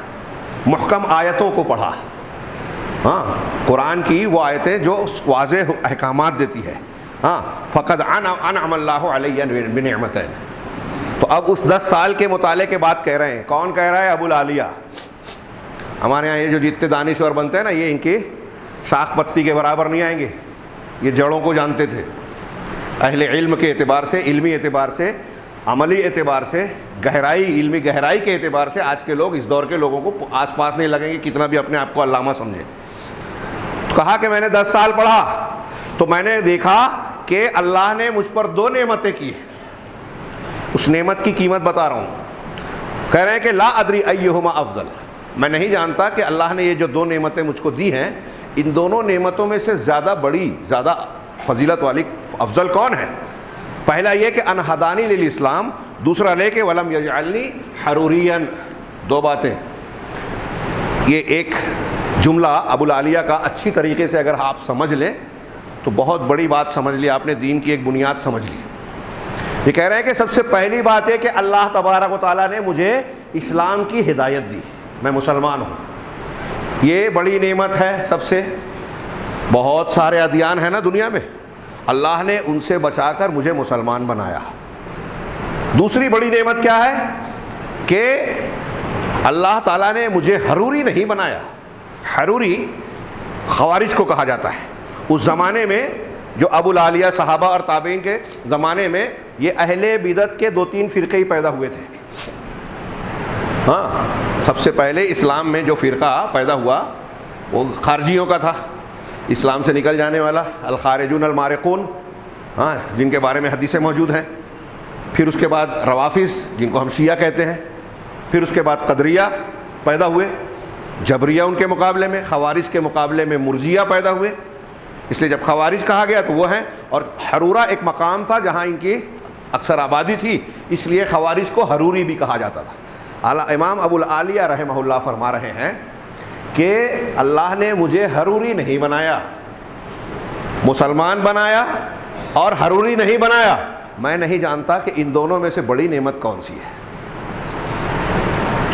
محکم آیتوں کو پڑھا. ہاں، قرآن کی وہ آیتیں جو واضح احکامات دیتی ہے. ہاں، فقد انعم اللہ علیہ بنعمتین. تو اب اس 10 سال کے مطالعے کے بعد کہہ رہے ہیں. کون کہہ رہا ہے؟ ابو العالیہ. ہمارے ہاں یہ جو جتنے دانشور بنتے ہیں نا، یہ ان کی شاخ پتی کے برابر نہیں آئیں گے. یہ جڑوں کو جانتے تھے. اہل علم کے اعتبار سے، علمی اعتبار سے، عملی اعتبار سے، گہرائی، علمی گہرائی کے اعتبار سے آج کے لوگ اس دور کے لوگوں کو آس پاس نہیں لگیں گے کتنا بھی اپنے آپ کو علامہ سمجھے. تو کہا کہ میں نے 10 سال پڑھا تو میں نے دیکھا کہ اللہ نے مجھ پر 2 نعمتیں کی. اس نعمت کی قیمت بتا رہا ہوں. کہہ رہے ہیں کہ لا ادری ایہما افضل، میں نہیں جانتا کہ اللہ نے یہ جو 2 نعمتیں مجھ کو دی ہیں، ان دونوں نعمتوں میں سے زیادہ بڑی، زیادہ فضیلت والی، افضل کون ہے. پہلا یہ کہ ان ہدانی للاسلام، دوسرا لے کے ولم یجعلنی حروریا. 2 باتیں. یہ ایک جملہ ابو العالیہ کا اچھی طریقے سے اگر آپ سمجھ لیں تو بہت بڑی بات سمجھ لی آپ نے، دین کی ایک بنیاد سمجھ لی. یہ کہہ رہے ہیں کہ سب سے پہلی بات ہے کہ اللہ تبارک و تعالیٰ نے مجھے اسلام کی ہدایت دی، میں مسلمان ہوں. یہ بڑی نعمت ہے. سب سے بہت سارے ادیان ہیں نا دنیا میں، اللہ نے ان سے بچا کر مجھے مسلمان بنایا۔ دوسری بڑی نعمت کیا ہے کہ اللہ تعالیٰ نے مجھے حروری نہیں بنایا۔ حروری خوارج کو کہا جاتا ہے۔ اس زمانے میں جو ابو العالیہ صحابہ اور تابعین کے زمانے میں یہ اہل بدعت کے 2-3 فرقے ہی پیدا ہوئے تھے۔ ہاں، سب سے پہلے اسلام میں جو فرقہ پیدا ہوا وہ خارجیوں کا تھا، اسلام سے نکل جانے والا، الخارجون المارقون، ہاں، جن کے بارے میں حدیثیں موجود ہیں۔ پھر اس کے بعد روافظ، جن کو ہم شیعہ کہتے ہیں۔ پھر اس کے بعد قدریہ پیدا ہوئے، جبریہ ان کے مقابلے میں، خوارج کے مقابلے میں مرجیہ پیدا ہوئے۔ اس لیے جب خوارج کہا گیا تو وہ ہیں، اور حرورہ ایک مقام تھا جہاں ان کی اکثر آبادی تھی، اس لیے خوارج کو حروری بھی کہا جاتا تھا۔ امام ابو العالیہ رحمہ اللہ فرما رہے ہیں کہ اللہ نے مجھے حروری نہیں بنایا، مسلمان بنایا اور حروری نہیں بنایا۔ میں نہیں جانتا کہ ان دونوں میں سے بڑی نعمت کون سی ہے۔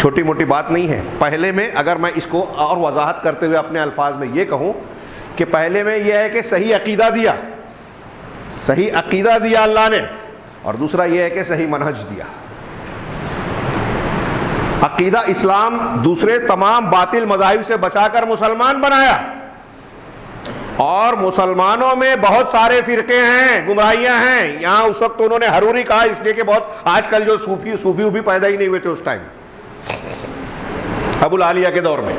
چھوٹی موٹی بات نہیں ہے۔ پہلے میں اگر میں اس کو اور وضاحت کرتے ہوئے اپنے الفاظ میں یہ کہوں کہ پہلے میں یہ ہے کہ صحیح عقیدہ دیا، صحیح عقیدہ دیا اللہ نے، اور دوسرا یہ ہے کہ صحیح منہج دیا۔ عقیدہ اسلام دوسرے تمام باطل مذاہب سے بچا کر مسلمان بنایا، اور مسلمانوں میں بہت سارے فرقے ہیں، گمراہیاں ہیں۔ یہاں اس وقت انہوں نے حروری کہا اس لیے کہ بہت آج کل جو صوفی بھی پیدا ہی نہیں ہوئے تھے اس ٹائم، ابو العالیہ کے دور میں۔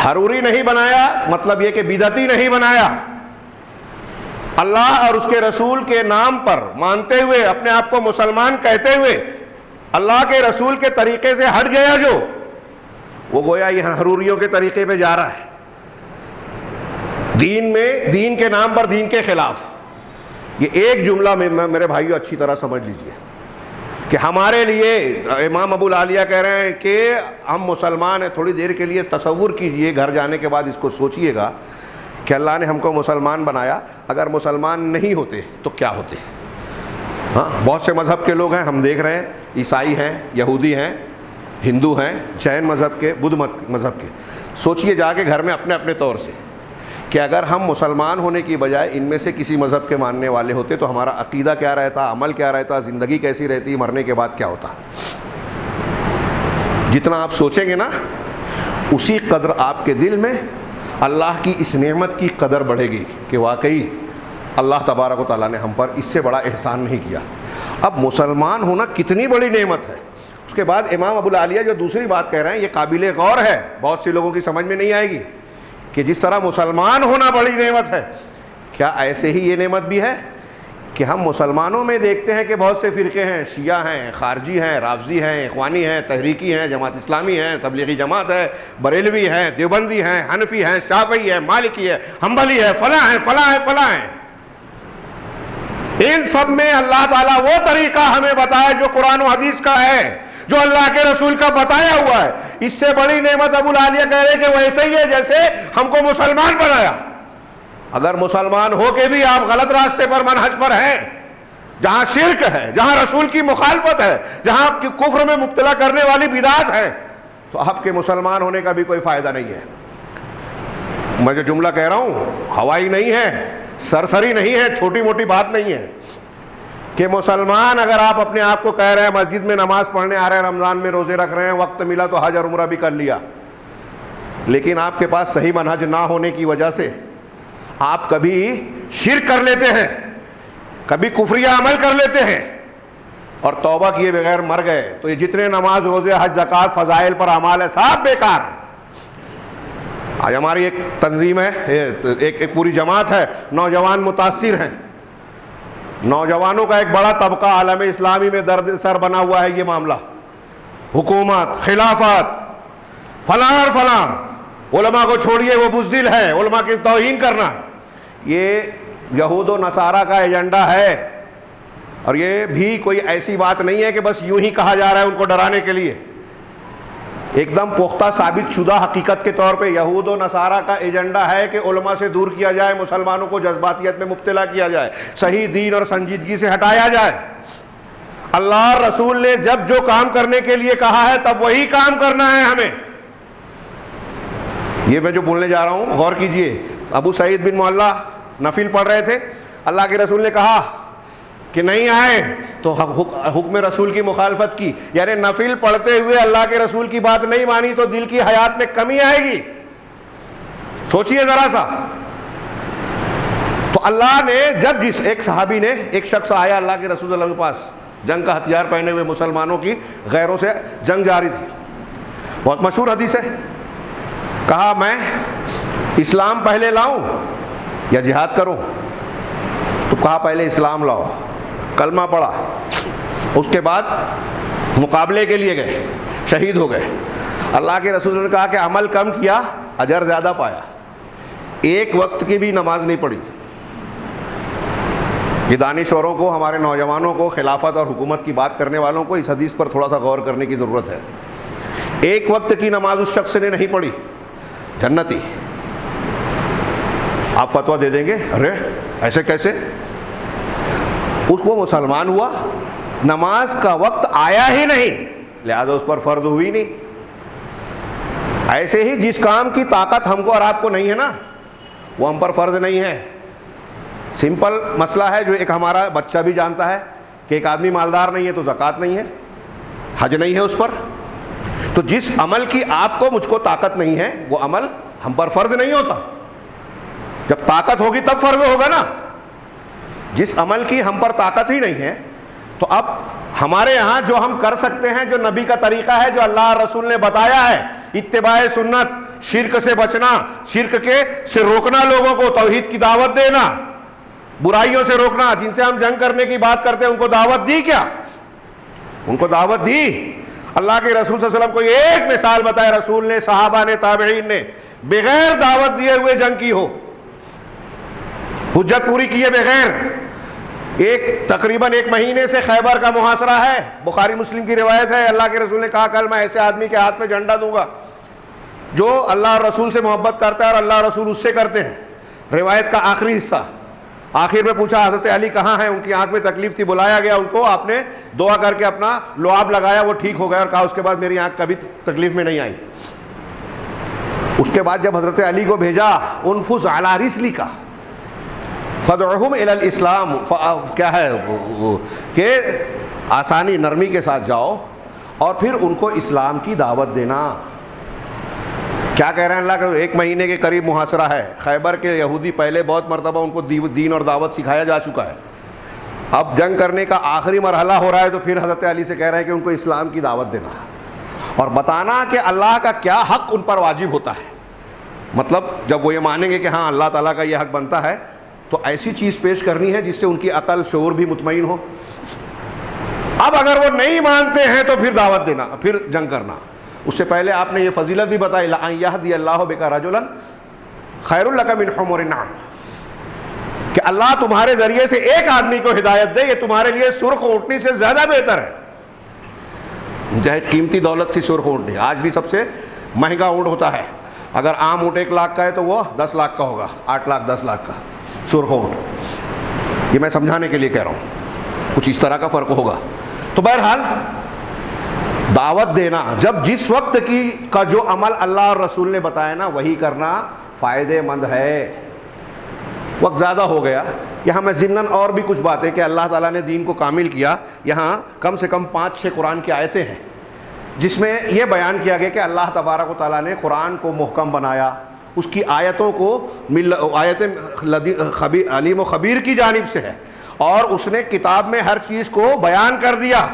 حروری نہیں بنایا مطلب یہ کہ بدعتی نہیں بنایا، اللہ اور اس کے رسول کے نام پر مانتے ہوئے، اپنے آپ کو مسلمان کہتے ہوئے اللہ کے رسول کے طریقے سے ہٹ گیا جو، وہ گویا یہ حروریوں کے طریقے پہ جا رہا ہے، دین میں، دین کے نام پر دین کے خلاف۔ یہ ایک جملہ میں میرے بھائیو اچھی طرح سمجھ لیجئے کہ ہمارے لیے امام ابو العالیہ کہہ رہے ہیں کہ ہم مسلمان ہیں۔ تھوڑی دیر کے لیے تصور کیجئے، گھر جانے کے بعد اس کو سوچئے گا کہ اللہ نے ہم کو مسلمان بنایا، اگر مسلمان نہیں ہوتے تو کیا ہوتے؟ ہاں، بہت سے مذہب کے لوگ ہیں، ہم دیکھ رہے ہیں، عیسائی ہیں، یہودی ہیں، ہندو ہیں، جین مذہب کے، بدھ مذہب کے۔ سوچئے جا کے گھر میں اپنے اپنے طور سے کہ اگر ہم مسلمان ہونے کی بجائے ان میں سے کسی مذہب کے ماننے والے ہوتے تو ہمارا عقیدہ کیا رہتا، عمل کیا رہتا، زندگی کیسی رہتی، مرنے کے بعد کیا ہوتا۔ جتنا آپ سوچیں گے نا اسی قدر آپ کے دل میں اللہ کی اس نعمت کی قدر بڑھے گی کہ واقعی اللہ تبارک و تعالیٰ نے ہم پر اس سے بڑا احسان نہیں کیا۔ اب مسلمان ہونا کتنی بڑی نعمت ہے۔ اس کے بعد امام ابو العالیہ جو دوسری بات کہہ رہے ہیں یہ قابل غور ہے، بہت سے لوگوں کی سمجھ میں نہیں آئے گی کہ جس طرح مسلمان ہونا بڑی نعمت ہے، کیا ایسے ہی یہ نعمت بھی ہے کہ ہم مسلمانوں میں دیکھتے ہیں کہ بہت سے فرقے ہیں، شیعہ ہیں، خارجی ہیں، رافضی ہیں، اخوانی ہیں، تحریکی ہیں، جماعت اسلامی ہیں، تبلیغی جماعت ہے، بریلوی ہیں، دیوبندی ہیں، حنفی ہیں، شافعی ہیں، مالکی ہے، حنبلی ہے، فلاں ہیں، فلاں ہیں، فلاں ہیں۔ ان سب میں اللہ تعالیٰ وہ طریقہ ہمیں بتایا جو قرآن و حدیث کا ہے، جو اللہ کے رسول کا بتایا ہوا ہے۔ اس سے بڑی نعمت ابو العالیہ کہہ رہے کہ ویسے ہی ہے جیسے ہم کو مسلمان بنایا۔ اگر مسلمان ہو کے بھی آپ غلط راستے پر، منہج پر ہیں، جہاں شرک ہے، جہاں رسول کی مخالفت ہے، جہاں آپ کی کفر میں مبتلا کرنے والی بدعت ہے، تو آپ کے مسلمان ہونے کا بھی کوئی فائدہ نہیں ہے۔ میں جو جملہ کہہ رہا ہوں ہوائی نہیں ہے، سرسری نہیں ہے، چھوٹی موٹی بات نہیں ہے کہ مسلمان اگر آپ اپنے آپ کو کہہ رہے ہیں مسجد میں نماز پڑھنے آ رہے ہیں، رمضان میں روزے رکھ رہے ہیں، وقت ملا تو حج اور عمرہ بھی کر لیا، لیکن آپ کے پاس صحیح منہج نہ ہونے کی وجہ سے آپ کبھی شرک کر لیتے ہیں، کبھی کفریہ عمل کر لیتے ہیں اور توبہ کیے بغیر مر گئے، تو یہ جتنے نماز، روزے، حج، زکوٰۃ، فضائل پر اعمال ہے سب بیکار۔ آج ہماری ایک تنظیم ہے، ایک پوری جماعت ہے، نوجوان متاثر ہیں، نوجوانوں کا ایک بڑا طبقہ عالم اسلامی میں درد سر بنا ہوا ہے یہ معاملہ، حکومت، خلافت، فلاں اور فلاں، علماء کو چھوڑیے وہ بزدل ہے، علماء کی توہین کرنا، یہ یہود و نصارہ کا ایجنڈا ہے۔ اور یہ بھی کوئی ایسی بات نہیں ہے کہ بس یوں ہی کہا جا رہا ہے ان کو ڈرانے کے لیے، ایک دم پختہ ثابت شدہ حقیقت کے طور پہ یہود و نصارہ کا ایجنڈا ہے کہ علماء سے دور کیا جائے، مسلمانوں کو جذباتیت میں مبتلا کیا جائے، صحیح دین اور سنجیدگی سے ہٹایا جائے۔ اللہ اور رسول نے جب جو کام کرنے کے لیے کہا ہے تب وہی کام کرنا ہے ہمیں۔ یہ میں جو بولنے جا رہا ہوں غور کیجئے، ابو سعید بن معلہ نفل پڑھ رہے تھے اللہ کے رسول نے کہا کہ نہیں آئے تو حکم رسول کی مخالفت کی، یعنی نفل پڑھتے ہوئے اللہ کے رسول کی بات نہیں مانی تو دل کی حیات میں کمی آئے گی. سوچئے ذرا سا. تو اللہ نے جب جس ایک صحابی نے، ایک شخص آیا اللہ کے رسول صلی اللہ علیہ وسلم کے پاس، جنگ کا ہتھیار پہنے ہوئے، مسلمانوں کی غیروں سے جنگ جاری تھی، بہت مشہور حدیث ہے. کہا میں اسلام پہلے لاؤں یا جہاد کروں؟ تو کہا پہلے اسلام لاؤ. کلمہ پڑھا، اس کے بعد مقابلے کے لیے گئے، شہید ہو گئے. اللہ کے رسول نے کہا کہ عمل کم کیا، اجر زیادہ پایا. ایک وقت کی بھی نماز نہیں پڑھی. یہ دانشوروں کو، ہمارے نوجوانوں کو، خلافت اور حکومت کی بات کرنے والوں کو اس حدیث پر تھوڑا سا غور کرنے کی ضرورت ہے. ایک وقت کی نماز اس شخص نے نہیں پڑھی، جنتی. آپ فتویٰ دے دیں گے ارے ایسے کیسے؟ اس کو مسلمان ہوا، نماز کا وقت آیا ہی نہیں، لہذا اس پر فرض ہوئی نہیں. ایسے ہی جس کام کی طاقت ہم کو اور آپ کو نہیں ہے نا، وہ ہم پر فرض نہیں ہے. سمپل مسئلہ ہے جو ایک ہمارا بچہ بھی جانتا ہے کہ ایک آدمی مالدار نہیں ہے تو زکوٰۃ نہیں ہے، حج نہیں ہے اس پر. تو جس عمل کی آپ کو مجھ کو طاقت نہیں ہے وہ عمل ہم پر فرض نہیں ہوتا. جب طاقت ہوگی تب فرض ہوگا نا. جس عمل کی ہم پر طاقت ہی نہیں ہے تو اب ہمارے یہاں جو ہم کر سکتے ہیں، جو نبی کا طریقہ ہے، جو اللہ رسول نے بتایا ہے، اتباع سنت، شرک سے بچنا، شرک سے روکنا، لوگوں کو توحید کی دعوت دینا، برائیوں سے روکنا. جن سے ہم جنگ کرنے کی بات کرتے ہیں ان کو دعوت دی کیا؟ ان کو دعوت دی. اللہ کے رسول صلی اللہ علیہ وسلم کو ایک مثال بتائے رسول نے، صحابہ نے، تابعین نے، بغیر دعوت دیے ہوئے جنگ کی ہو، حجت پوری کیے بغیر. تقریباً 1 مہینے سے خیبر کا محاصرہ ہے، بخاری مسلم کی روایت ہے. اللہ کے رسول نے کہا کل میں ایسے آدمی کے ہاتھ میں جھنڈا دوں گا جو اللہ اور رسول سے محبت کرتا ہے اور اللہ اور رسول اس سے کرتے ہیں. روایت کا آخری حصہ. آخر میں پوچھا حضرت علی کہاں ہیں؟ ان کی آنکھ میں تکلیف تھی، بلایا گیا ان کو. آپ نے دعا کر کے اپنا لعاب لگایا، وہ ٹھیک ہو گیا اور کہا اس کے بعد میری آنکھ کبھی تکلیف میں نہیں آئی. اس کے بعد جب حضرت علی کو بھیجا، انفذ علی رسلک فدعہم الی الاسلام، کیا ہے کہ آسانی، نرمی کے ساتھ جاؤ اور پھر ان کو اسلام کی دعوت دینا. کیا کہہ رہے ہیں اللہ کا؟ 1 مہینے کے قریب محاصرہ ہے. خیبر کے یہودی پہلے بہت مرتبہ ان کو دین اور دعوت سکھایا جا چکا ہے. اب جنگ کرنے کا آخری مرحلہ ہو رہا ہے تو پھر حضرت علی سے کہہ رہے ہیں کہ ان کو اسلام کی دعوت دینا اور بتانا کہ اللہ کا کیا حق ان پر واجب ہوتا ہے. مطلب جب وہ یہ مانیں گے کہ ہاں اللہ تعالیٰ کا یہ حق بنتا ہے تو ایسی چیز پیش کرنی ہے جس سے ان کی عقل، شعور بھی مطمئن ہو. اب اگر وہ نہیں مانتے ہیں تو پھر دعوت دینا، پھر جنگ کرنا. اس سے پہلے آپ نے یہ فضیلت بھی بتائی، لَأَن يَهْدِيَ اللَّهُ بِكَ رَجُلًا خَيْرٌ لَكَ مِنْ حُمُرِ النَّعَمِ، کہ اللہ تمہارے ذریعے سے ایک آدمی کو ہدایت دے، یہ تمہارے لیے سرخ اونٹنی سے زیادہ بہتر ہے. چاہے قیمتی دولت تھی سرخ اونٹنی، آج بھی سب سے مہنگا اونٹ ہوتا ہے. اگر عام اونٹ 1 لاکھ کا ہے تو وہ 10 لاکھ کا ہوگا، 8 لاکھ 10 لاکھ کا سرخ اونٹ. یہ میں سمجھانے کے لیے کہہ رہا ہوں، کچھ اس طرح کا فرق ہوگا. تو بہرحال دعوت دینا، جب جس وقت کا جو عمل اللہ اور رسول نے بتایا نا وہی کرنا فائدے مند ہے. وقت زیادہ ہو گیا. یہاں میں ضمناً اور بھی کچھ باتیں کہ اللہ تعالیٰ نے دین کو کامل کیا. یہاں کم سے کم 5-6 قرآن کی آیتیں ہیں جس میں یہ بیان کیا گیا کہ اللہ تبارک و تعالیٰ نے قرآن کو محکم بنایا، اس کی آیتوں کو آیت علیم و خبیر کی جانب سے ہے، اور اس نے کتاب میں ہر چیز کو بیان کر دیا.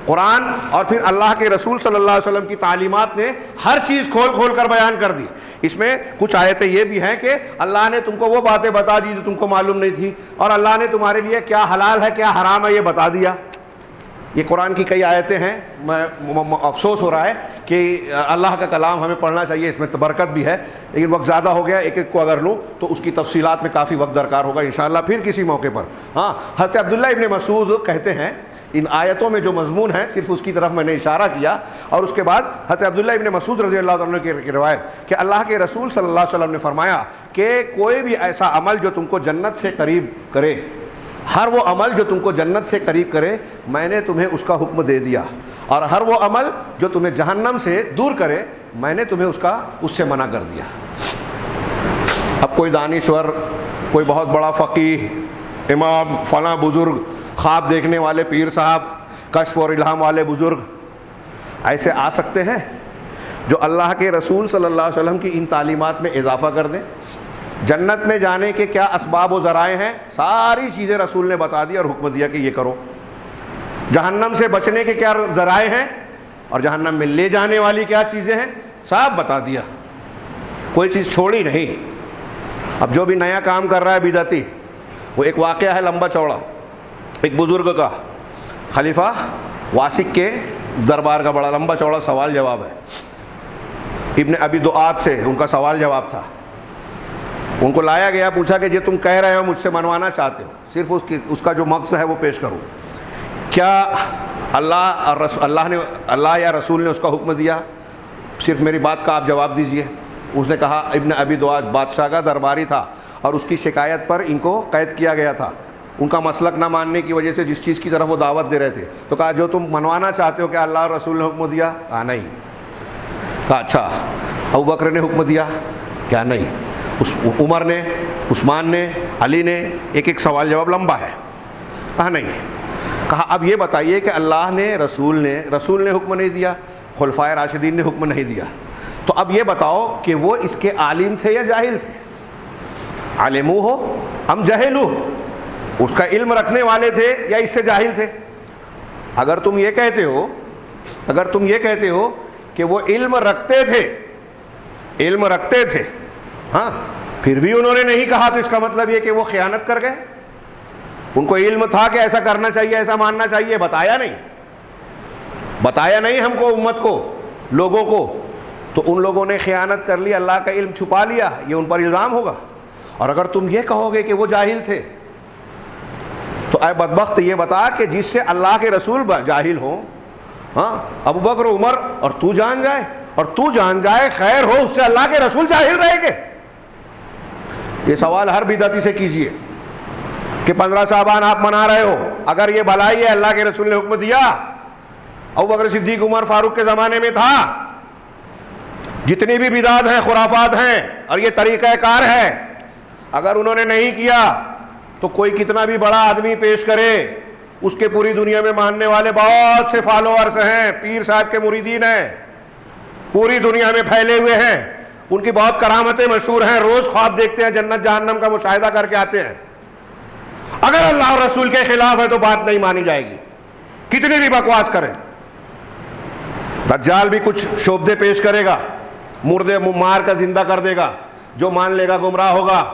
قرآن اور پھر اللہ کے رسول صلی اللہ علیہ وسلم کی تعلیمات نے ہر چیز کھول کھول کر بیان کر دی. اس میں کچھ آیتیں یہ بھی ہیں کہ اللہ نے تم کو وہ باتیں بتا دی جو تم کو معلوم نہیں تھی، اور اللہ نے تمہارے لیے کیا حلال ہے کیا حرام ہے یہ بتا دیا. یہ قرآن کی کئی آیتیں ہیں. میں افسوس ہو رہا ہے کہ اللہ کا کلام ہمیں پڑھنا چاہیے، اس میں برکت بھی ہے، لیکن وقت زیادہ ہو گیا. ایک ایک کو اگر لوں تو اس کی تفصیلات میں کافی وقت درکار ہوگا، انشاءاللہ پھر کسی موقع پر. ہاں، حضرت عبداللہ ابن مسعود کہتے ہیں ان آیتوں میں جو مضمون ہے صرف اس کی طرف میں نے اشارہ کیا، اور اس کے بعد حضرت عبداللہ ابن مسعود رضی اللہ عنہ کی روایت کہ اللہ کے رسول صلی اللہ علیہ وسلم نے فرمایا کہ کوئی بھی ایسا عمل جو تم کو جنت سے قریب کرے، ہر وہ عمل جو تم کو جنت سے قریب کرے میں نے تمہیں اس کا حکم دے دیا، اور ہر وہ عمل جو تمہیں جہنم سے دور کرے میں نے تمہیں اس سے منع کر دیا. اب کوئی دانشور کوئی بہت بڑا فقیہ، امام، فلاں بزرگ، خواب دیکھنے والے پیر صاحب، کشف اور الہام والے بزرگ ایسے آ سکتے ہیں جو اللہ کے رسول صلی اللہ علیہ وسلم کی ان تعلیمات میں اضافہ کر دیں؟ جنت میں جانے کے کیا اسباب و ذرائع ہیں، ساری چیزیں رسول نے بتا دی اور حکم دیا کہ یہ کرو۔ جہنم سے بچنے کے کیا ذرائع ہیں اور جہنم میں لے جانے والی کیا چیزیں ہیں، سب بتا دیا، کوئی چیز چھوڑی نہیں۔ اب جو بھی نیا کام کر رہا ہے بدعتی، وہ ایک واقعہ ہے لمبا چوڑا، ایک بزرگ کا، خلیفہ واسق کے دربار کا بڑا لمبا چوڑا سوال جواب ہے۔ ابن ابی دعات سے ان کا سوال جواب تھا۔ ان کو لایا گیا، پوچھا کہ یہ تم کہہ رہے ہو مجھ سے منوانا چاہتے ہو، صرف اس کا جو مقصد ہے وہ پیش کرو، کیا اللہ یا رسول نے اس کا حکم دیا؟ صرف میری بات کا آپ جواب دیجئے۔ اس نے کہا، ابن ابی دعات بادشاہ کا درباری تھا اور اس کی شکایت پر ان کو قید کیا گیا تھا، ان کا مسلک نہ ماننے کی وجہ سے جس چیز کی طرف وہ دعوت دے رہے تھے۔ تو کہا جو تم منوانا چاہتے ہو کیا اللہ اور رسول نے حکم دیا؟ کہا نہیں۔ کہا اچھا ابو بکر نے حکم دیا؟ کیا نہیں۔ عمر نے، عثمان نے، علی نے، ایک ایک سوال جواب لمبا ہے۔ کہا نہیں۔ کہا اب یہ بتائیے کہ اللہ نے رسول نے حکم نہیں دیا، خلفائے راشدین نے حکم نہیں دیا، تو اب یہ بتاؤ کہ وہ اس کے عالم تھے یا جاہل تھے؟ عالمو ہو ہم جہلو، اس کا علم رکھنے والے تھے یا اس سے جاہل تھے؟ اگر تم یہ کہتے ہو کہ وہ علم رکھتے تھے ہاں، پھر بھی انہوں نے نہیں کہا، تو اس کا مطلب یہ کہ وہ خیانت کر گئے۔ ان کو علم تھا کہ ایسا کرنا چاہیے، ایسا ماننا چاہیے، بتایا نہیں ہم کو، امت کو، لوگوں کو، تو ان لوگوں نے خیانت کر لی، اللہ کا علم چھپا لیا، یہ ان پر الزام ہوگا۔ اور اگر تم یہ کہو گے کہ وہ جاہل تھے، تو اے بدبخت یہ بتا کہ جس سے اللہ کے رسول جاہل ہوں، ہاں ابو بکر و عمر، اور تو جان جائے خیر ہو، اس سے اللہ کے رسول جاہل رہے گے؟ یہ سوال ہر بدعتی سے کیجئے کہ 15 شعبان آپ منا رہے ہو، اگر یہ بھلائی ہے اللہ کے رسول نے حکم دیا، ابو بکر صدیق عمر فاروق کے زمانے میں تھا، جتنی بھی بدعات ہیں، خرافات ہیں، اور یہ طریقہ کار ہے، اگر انہوں نے نہیں کیا تو کوئی کتنا بھی بڑا آدمی پیش کرے، اس کے پوری دنیا میں ماننے والے بہت سے فالوورز ہیں، پیر صاحب کے مریدین ہیں، پوری دنیا میں پھیلے ہوئے ہیں، ان کی بہت کرامتیں مشہور ہیں، روز خواب دیکھتے ہیں، جنت جہنم کا مشاہدہ کر کے آتے ہیں، اگر اللہ اور رسول کے خلاف ہے تو بات نہیں مانی جائے گی، کتنی بھی بکواس کریں۔ دجال بھی کچھ شوبدے پیش کرے گا، مردے مار کر زندہ کر دے گا، جو مان لے گا گمراہ ہوگا۔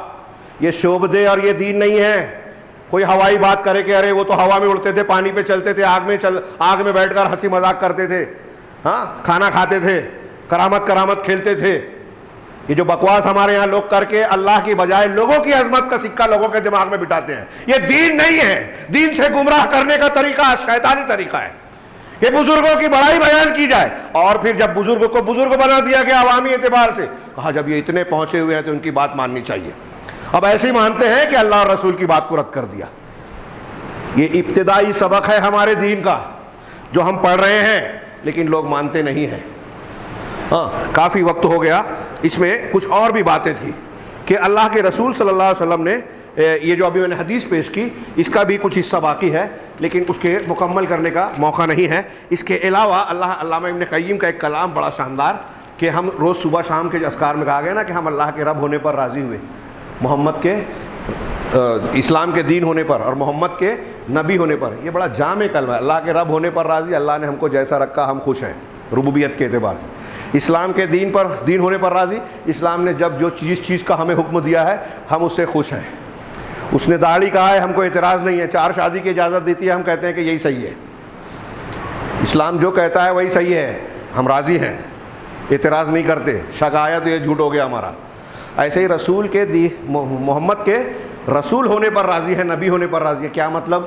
یہ شوبدے اور یہ دین نہیں ہے۔ کوئی ہوائی بات کرے کہ ارے وہ تو ہوا میں اڑتے تھے، پانی پہ چلتے تھے، آگ میں بیٹھ کر ہنسی مذاق کرتے تھے، ہاں کھانا کھاتے تھے، کرامت کھیلتے تھے، یہ جو بکواس ہمارے یہاں لوگ کر کے اللہ کی بجائے لوگوں کی عظمت کا سکہ لوگوں کے دماغ میں بٹھاتے ہیں، یہ دین نہیں ہے۔ دین سے گمراہ کرنے کا طریقہ شیطانی طریقہ ہے کہ بزرگوں کی بڑائی بیان کی جائے، اور پھر جب بزرگوں کو بزرگ بنا دیا گیا عوامی اعتبار سے، کہا جب یہ اتنے پہنچے ہوئے ہیں تو ان کی بات ماننی چاہیے۔ اب ایسے مانتے ہیں کہ اللہ اور رسول کی بات کو رد کر دیا۔ یہ ابتدائی سبق ہے ہمارے دین کا جو ہم پڑھ رہے ہیں، لیکن لوگ مانتے نہیں ہیں۔ ہاں کافی وقت ہو گیا، اس میں کچھ اور بھی باتیں تھیں کہ اللہ کے رسول صلی اللہ علیہ وسلم نے یہ جو ابھی میں نے حدیث پیش کی، اس کا بھی کچھ حصہ باقی ہے، لیکن اس کے مکمل کرنے کا موقع نہیں ہے۔ اس کے علاوہ علامہ ابن قیم کا ایک کلام بڑا شاندار کہ ہم روز صبح شام کے جو اذکار میں کہا گیا نا کہ ہم اللہ کے رب ہونے پر راضی ہوئے، محمد کے اسلام کے دین ہونے پر اور محمد کے نبی ہونے پر، یہ بڑا جامع کلمہ ہے۔ اللہ کے رب ہونے پر راضی، اللہ نے ہم کو جیسا رکھا ہم خوش ہیں ربوبیت کے اعتبار سے۔ اسلام کے دین ہونے پر راضی، اسلام نے جب جو چیز کا ہمیں حکم دیا ہے ہم اس سے خوش ہیں۔ اس نے داڑھی کہا ہے، ہم کو اعتراض نہیں ہے، 4 شادی کی اجازت دیتی ہے، ہم کہتے ہیں کہ یہی صحیح ہے، اسلام جو کہتا ہے وہی صحیح ہے، ہم راضی ہیں، اعتراض نہیں کرتے، شک آیا تو یہ جھوٹ ہو گیا ہمارا۔ ایسے ہی رسول کے محمد کے رسول ہونے پر راضی ہے، نبی ہونے پر راضی ہے۔ کیا مطلب؟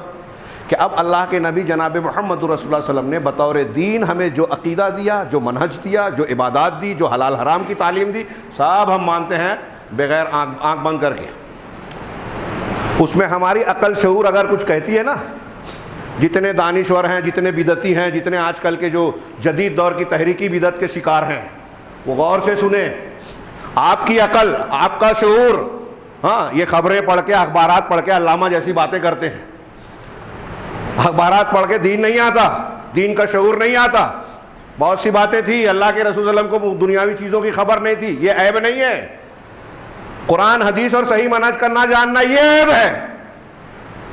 کہ اب اللہ کے نبی جناب محمد رسول اللہ صلی اللہ علیہ وسلم نے بطور دین ہمیں جو عقیدہ دیا، جو منہج دیا، جو عبادات دی، جو حلال حرام کی تعلیم دی، سب ہم مانتے ہیں بغیر آنکھ بند کر کے۔ اس میں ہماری عقل شعور اگر کچھ کہتی ہے نا، جتنے دانشور ہیں، جتنے بدعتی ہیں، جتنے آج کل کے جو جدید دور کی تحریکی بدعت کے شکار ہیں، وہ غور سے سنیں۔ آپ کی عقل، آپ کا شعور ہاں یہ خبریں پڑھ کے اخبارات پڑھ کے علامہ جیسی باتیں کرتے ہیں. اخبارات پڑھ کے دین نہیں آتا, دین کا شعور نہیں آتا. بہت سی باتیں تھی, اللہ کے رسول صلی اللہ علیہ وسلم کو دنیاوی چیزوں کی خبر نہیں تھی. یہ عیب نہیں ہے. قرآن حدیث اور صحیح منہج کا نہ جاننا یہ عیب ہے,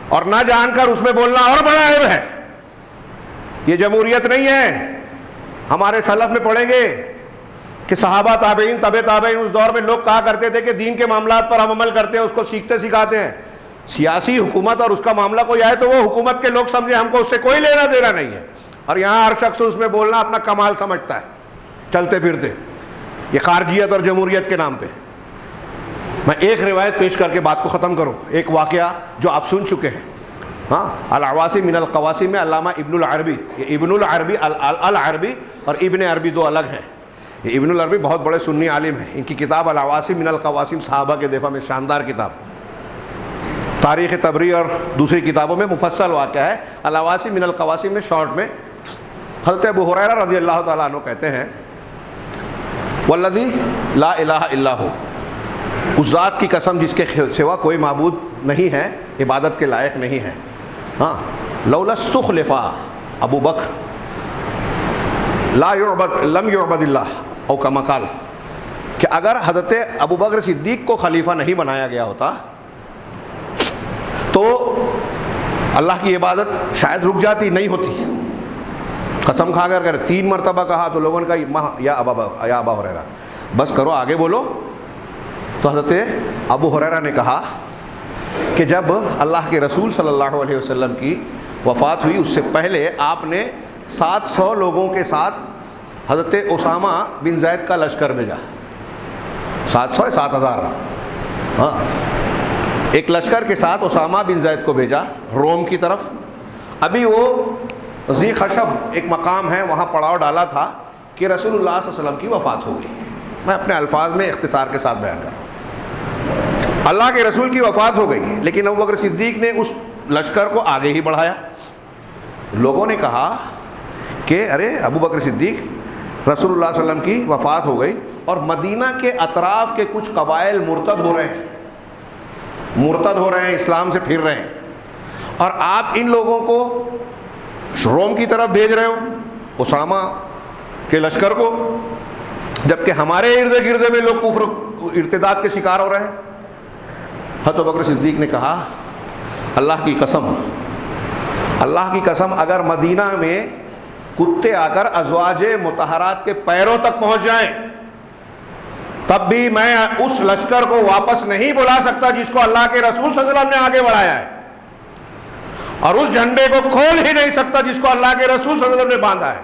اور نہ جان کر اس میں بولنا اور بڑا عیب ہے. یہ جمہوریت نہیں ہے. ہمارے سلف میں پڑھیں گے کہ صحابہ تابعین تبع تابعین اس دور میں لوگ کہا کرتے تھے کہ دین کے معاملات پر ہم عمل کرتے ہیں, اس کو سیکھتے سکھاتے ہیں. سیاسی حکومت اور اس کا معاملہ کوئی آئے تو وہ حکومت کے لوگ سمجھے, ہم کو اس سے کوئی لینا دینا نہیں ہے. اور یہاں ہر شخص اس میں بولنا اپنا کمال سمجھتا ہے چلتے پھرتے, یہ خارجیت اور جمہوریت کے نام پہ. میں ایک روایت پیش کر کے بات کو ختم کروں, ایک واقعہ جو آپ سن چکے ہیں. ہاں, العواصم من القواسم میں علامہ ابن العربی, یہ ابن العربی العربی اور ابن عربی دو الگ ہیں. یہ ابن العربی بہت بڑے سنی عالم ہیں. ان کی کتاب العواصم من القواسم صحابہ کے دفاع میں شاندار کتاب, تاریخ طبری اور دوسری کتابوں میں مفصل واقعہ ہے. العواصم من القواسم میں شارٹ میں حضرت ابو ہریرہ رضی اللہ تعالیٰ عنہ کہتے ہیں, والذی لا الہ الا ہو, اس ذات کی قسم جس کے سوا کوئی معبود نہیں ہے, عبادت کے لائق نہیں ہے. ہاں, لولا استخلفا ابو بکر لم یعبد اللہ او کما قال, کہ اگر حضرت ابو بکر صدیق کو خلیفہ نہیں بنایا گیا ہوتا تو اللہ کی عبادت شاید رک جاتی, نہیں ہوتی. قسم کھا کر 3 مرتبہ کہا تو لوگوں نے کہا یا ابا ہریرہ بس کرو, آگے بولو. تو حضرت ابو ہریرہ نے کہا کہ جب اللہ کے رسول صلی اللہ علیہ وسلم کی وفات ہوئی اس سے پہلے آپ نے 700 لوگوں کے ساتھ حضرت اسامہ بن زید کا لشکر بھیجا. 700 7000, ہاں, ایک لشکر کے ساتھ اسامہ بن زید کو بھیجا روم کی طرف. ابھی وہ ذی خشب ایک مقام ہے, وہاں پڑاؤ ڈالا تھا کہ رسول اللہ صلی اللہ علیہ وسلم کی وفات ہو گئی. میں اپنے الفاظ میں اختصار کے ساتھ بیان کر رہا ہوں. اللہ کے رسول کی وفات ہو گئی, لیکن ابو بکر صدیق نے اس لشکر کو آگے ہی بڑھایا. لوگوں نے کہا کہ ارے ابو بکر صدیق, رسول اللہ صلی اللہ علیہ وسلم کی وفات ہو گئی اور مدینہ کے اطراف کے کچھ قبائل مرتد ہو رہے ہیں, اسلام سے پھر رہے ہیں, اور آپ ان لوگوں کو روم کی طرف بھیج رہے ہو, اسامہ کے لشکر کو, جبکہ ہمارے ارد گرد میں لوگ کفر ارتداد کے شکار ہو رہے ہیں. حضرت ابو بکر صدیق نے کہا اللہ کی قسم اگر مدینہ میں کتے آ کر ازواج مطہرات کے پیروں تک پہنچ جائیں تب بھی میں اس لشکر کو واپس نہیں بلا سکتا جس کو اللہ کے رسول صلی اللہ علیہ وسلم نے آگے بڑھایا ہے, اور اس جھنڈے کو کھول ہی نہیں سکتا جس کو اللہ کے رسول صلی اللہ علیہ وسلم نے باندھا ہے.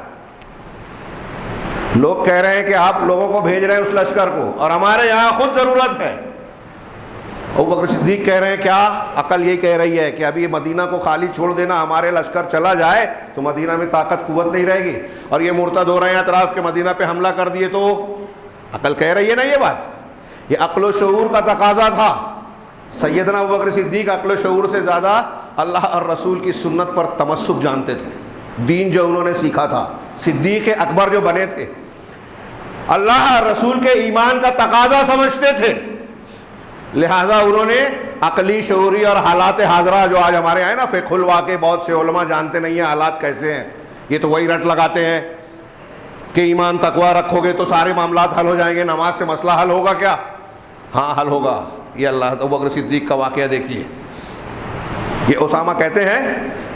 لوگ کہہ رہے ہیں کہ آپ لوگوں کو بھیج رہے ہیں اس لشکر کو, اور ہمارے یہاں خود ضرورت ہے. ابو بکر صدیق کہہ رہے ہیں کیا عقل یہی کہہ رہی ہے کہ ابھی یہ مدینہ کو خالی چھوڑ دینا, ہمارے لشکر چلا جائے تو مدینہ میں طاقت قوت نہیں رہے گی, اور یہ مرتد ہو رہے ہیں اطراف کے مدینہ پہ حملہ کر دیے تو. عقل کہہ رہی ہے نا یہ بات, یہ عقل و شعور کا تقاضا تھا. سیدنا ابو بکر صدیق عقل و شعور سے زیادہ اللہ اور رسول کی سنت پر تمسک جانتے تھے. دین جو انہوں نے سیکھا تھا, صدیق اکبر جو بنے تھے, اللہ اور رسول کے ایمان کا تقاضا سمجھتے تھے, لہذا انہوں نے عقلی شعوری اور حالات حاضرہ جو آج ہمارے آئے نا فقہ الواقع, بہت سے علماء جانتے نہیں ہیں حالات کیسے ہیں, یہ تو وہی رٹ لگاتے ہیں کہ ایمان تقویٰ رکھو گے تو سارے معاملات حل ہو جائیں گے, نماز سے مسئلہ حل ہوگا کیا؟ ہاں حل ہوگا. یہ اللہ ابو بکر صدیق کا واقعہ دیکھیے. یہ اسامہ کہتے ہیں,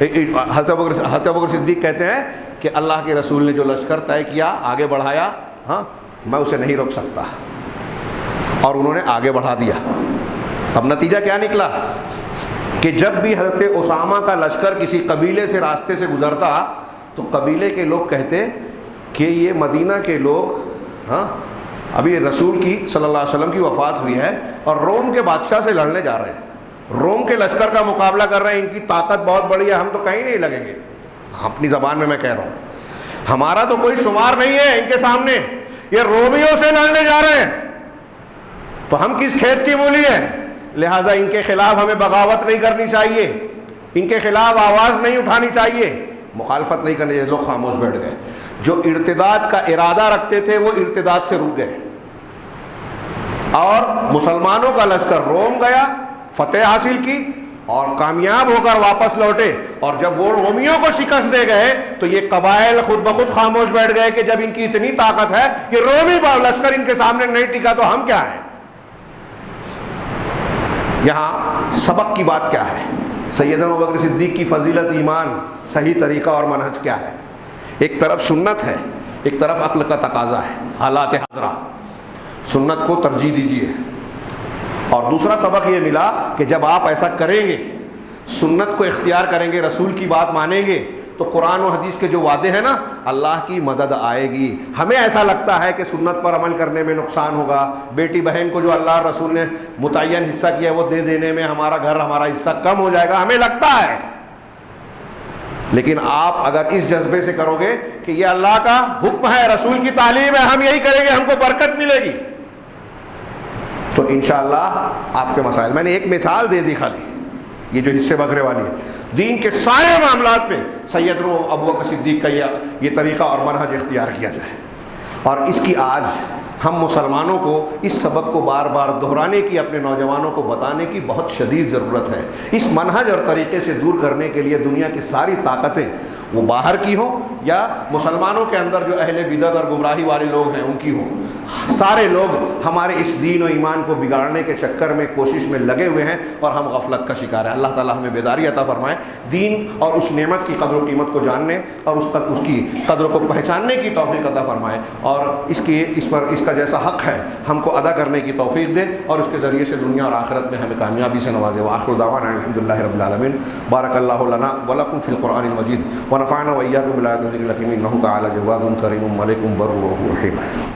حضرت ابو بکر صدیق کہتے ہیں کہ اللہ کے رسول نے جو لشکر طے کیا, آگے بڑھایا, ہاں میں اسے نہیں روک سکتا, اور انہوں نے آگے بڑھا دیا. اب نتیجہ کیا نکلا کہ جب بھی حضرت اسامہ کا لشکر کسی قبیلے سے راستے سے گزرتا تو قبیلے کے لوگ کہتے کہ یہ مدینہ کے لوگ, ہاں ابھی رسول کی صلی اللہ علیہ وسلم کی وفات ہوئی ہے اور روم کے بادشاہ سے لڑنے جا رہے ہیں, روم کے لشکر کا مقابلہ کر رہے ہیں, ان کی طاقت بہت بڑی ہے, ہم تو کہیں نہیں لگیں گے. اپنی زبان میں کہہ رہا ہوں, ہمارا تو کوئی شمار نہیں ہے ان کے سامنے, یہ رومیوں سے لڑنے جا رہے ہیں تو ہم کس کھیت کی مولی ہے, لہٰذا ان کے خلاف ہمیں بغاوت نہیں کرنی چاہیے, ان کے خلاف آواز نہیں اٹھانی چاہیے, مخالفت نہیں کرنی چاہیے. لوگ خاموش بیٹھ گئے. جو ارتداد کا ارادہ رکھتے تھے وہ ارتداد سے رک گئے. اور مسلمانوں کا لشکر روم گیا، فتح حاصل کی اور کامیاب ہو کر واپس لوٹے، اور جب وہ رومیوں کو شکست دے گئے تو یہ قبائل خود بخود خاموش بیٹھ گئے کہ جب ان کی اتنی طاقت ہے کہ رومی لشکر ان کے سامنے نہیں ٹکا تو ہم کیا ہیں۔ یہاں سبق کی بات کیا ہے؟ سیدنا ابوبکر صدیق کی فضیلت، ایمان، صحیح طریقہ اور منہج کیا ہے؟ ایک طرف سنت ہے، ایک طرف عقل کا تقاضا ہے، حالات حاضرہ، سنت کو ترجیح دیجیے۔ اور دوسرا سبق یہ ملا کہ جب آپ ایسا کریں گے، سنت کو اختیار کریں گے، رسول کی بات مانیں گے، تو قرآن و حدیث کے جو وعدے ہیں نا، اللہ کی مدد آئے گی۔ ہمیں ایسا لگتا ہے کہ سنت پر عمل کرنے میں نقصان ہوگا، بیٹی بہن کو جو اللہ رسول نے متعین حصہ کیا ہے وہ دے دینے میں ہمارا گھر، ہمارا حصہ کم ہو جائے گا، ہمیں لگتا ہے۔ لیکن آپ اگر اس جذبے سے کرو گے کہ یہ اللہ کا حکم ہے، رسول کی تعلیم ہے، ہم یہی کریں گے، ہم کو برکت ملے گی، تو انشاءاللہ آپ کے مسائل۔ میں نے ایک مثال دے دی خالی، یہ جو حصے بکھرے والی ہے، دین کے سارے معاملات پہ سیدنا ابوبکر صدیق کا یہ طریقہ اور منہج اختیار کیا جائے۔ اور اس کی آج ہم مسلمانوں کو اس سبق کو بار بار دہرانے کی، اپنے نوجوانوں کو بتانے کی بہت شدید ضرورت ہے۔ اس منہج اور طریقے سے دور کرنے کے لیے دنیا کی ساری طاقتیں، وہ باہر کی ہوں یا مسلمانوں کے اندر جو اہل بدعت اور گمراہی والے لوگ ہیں ان کی ہوں، سارے لوگ ہمارے اس دین و ایمان کو بگاڑنے کے چکر میں، کوشش میں لگے ہوئے ہیں اور ہم غفلت کا شکار ہیں۔ اللہ تعالیٰ ہمیں بیداری عطا فرمائے، دین اور اس نعمت کی قدر و قیمت کو جاننے اور اس کی قدر کو پہچاننے کی توفیق عطا فرمائے، اور اس کا جیسا حق ہے ہم کو ادا کرنے کی توفیق دے، اور اس کے ذریعے سے دنیا اور آخرت میں ہمیں کامیابی سے نوازے۔ وآخر دعوانا الحمدللہ رب العالمین۔ بارک اللہ لنا ولکم فی القرآن المجید ونفعنا وإياكم بالآيات والذکر الحکیم، انہ تعالی جواد کریم ملک بر رحیم۔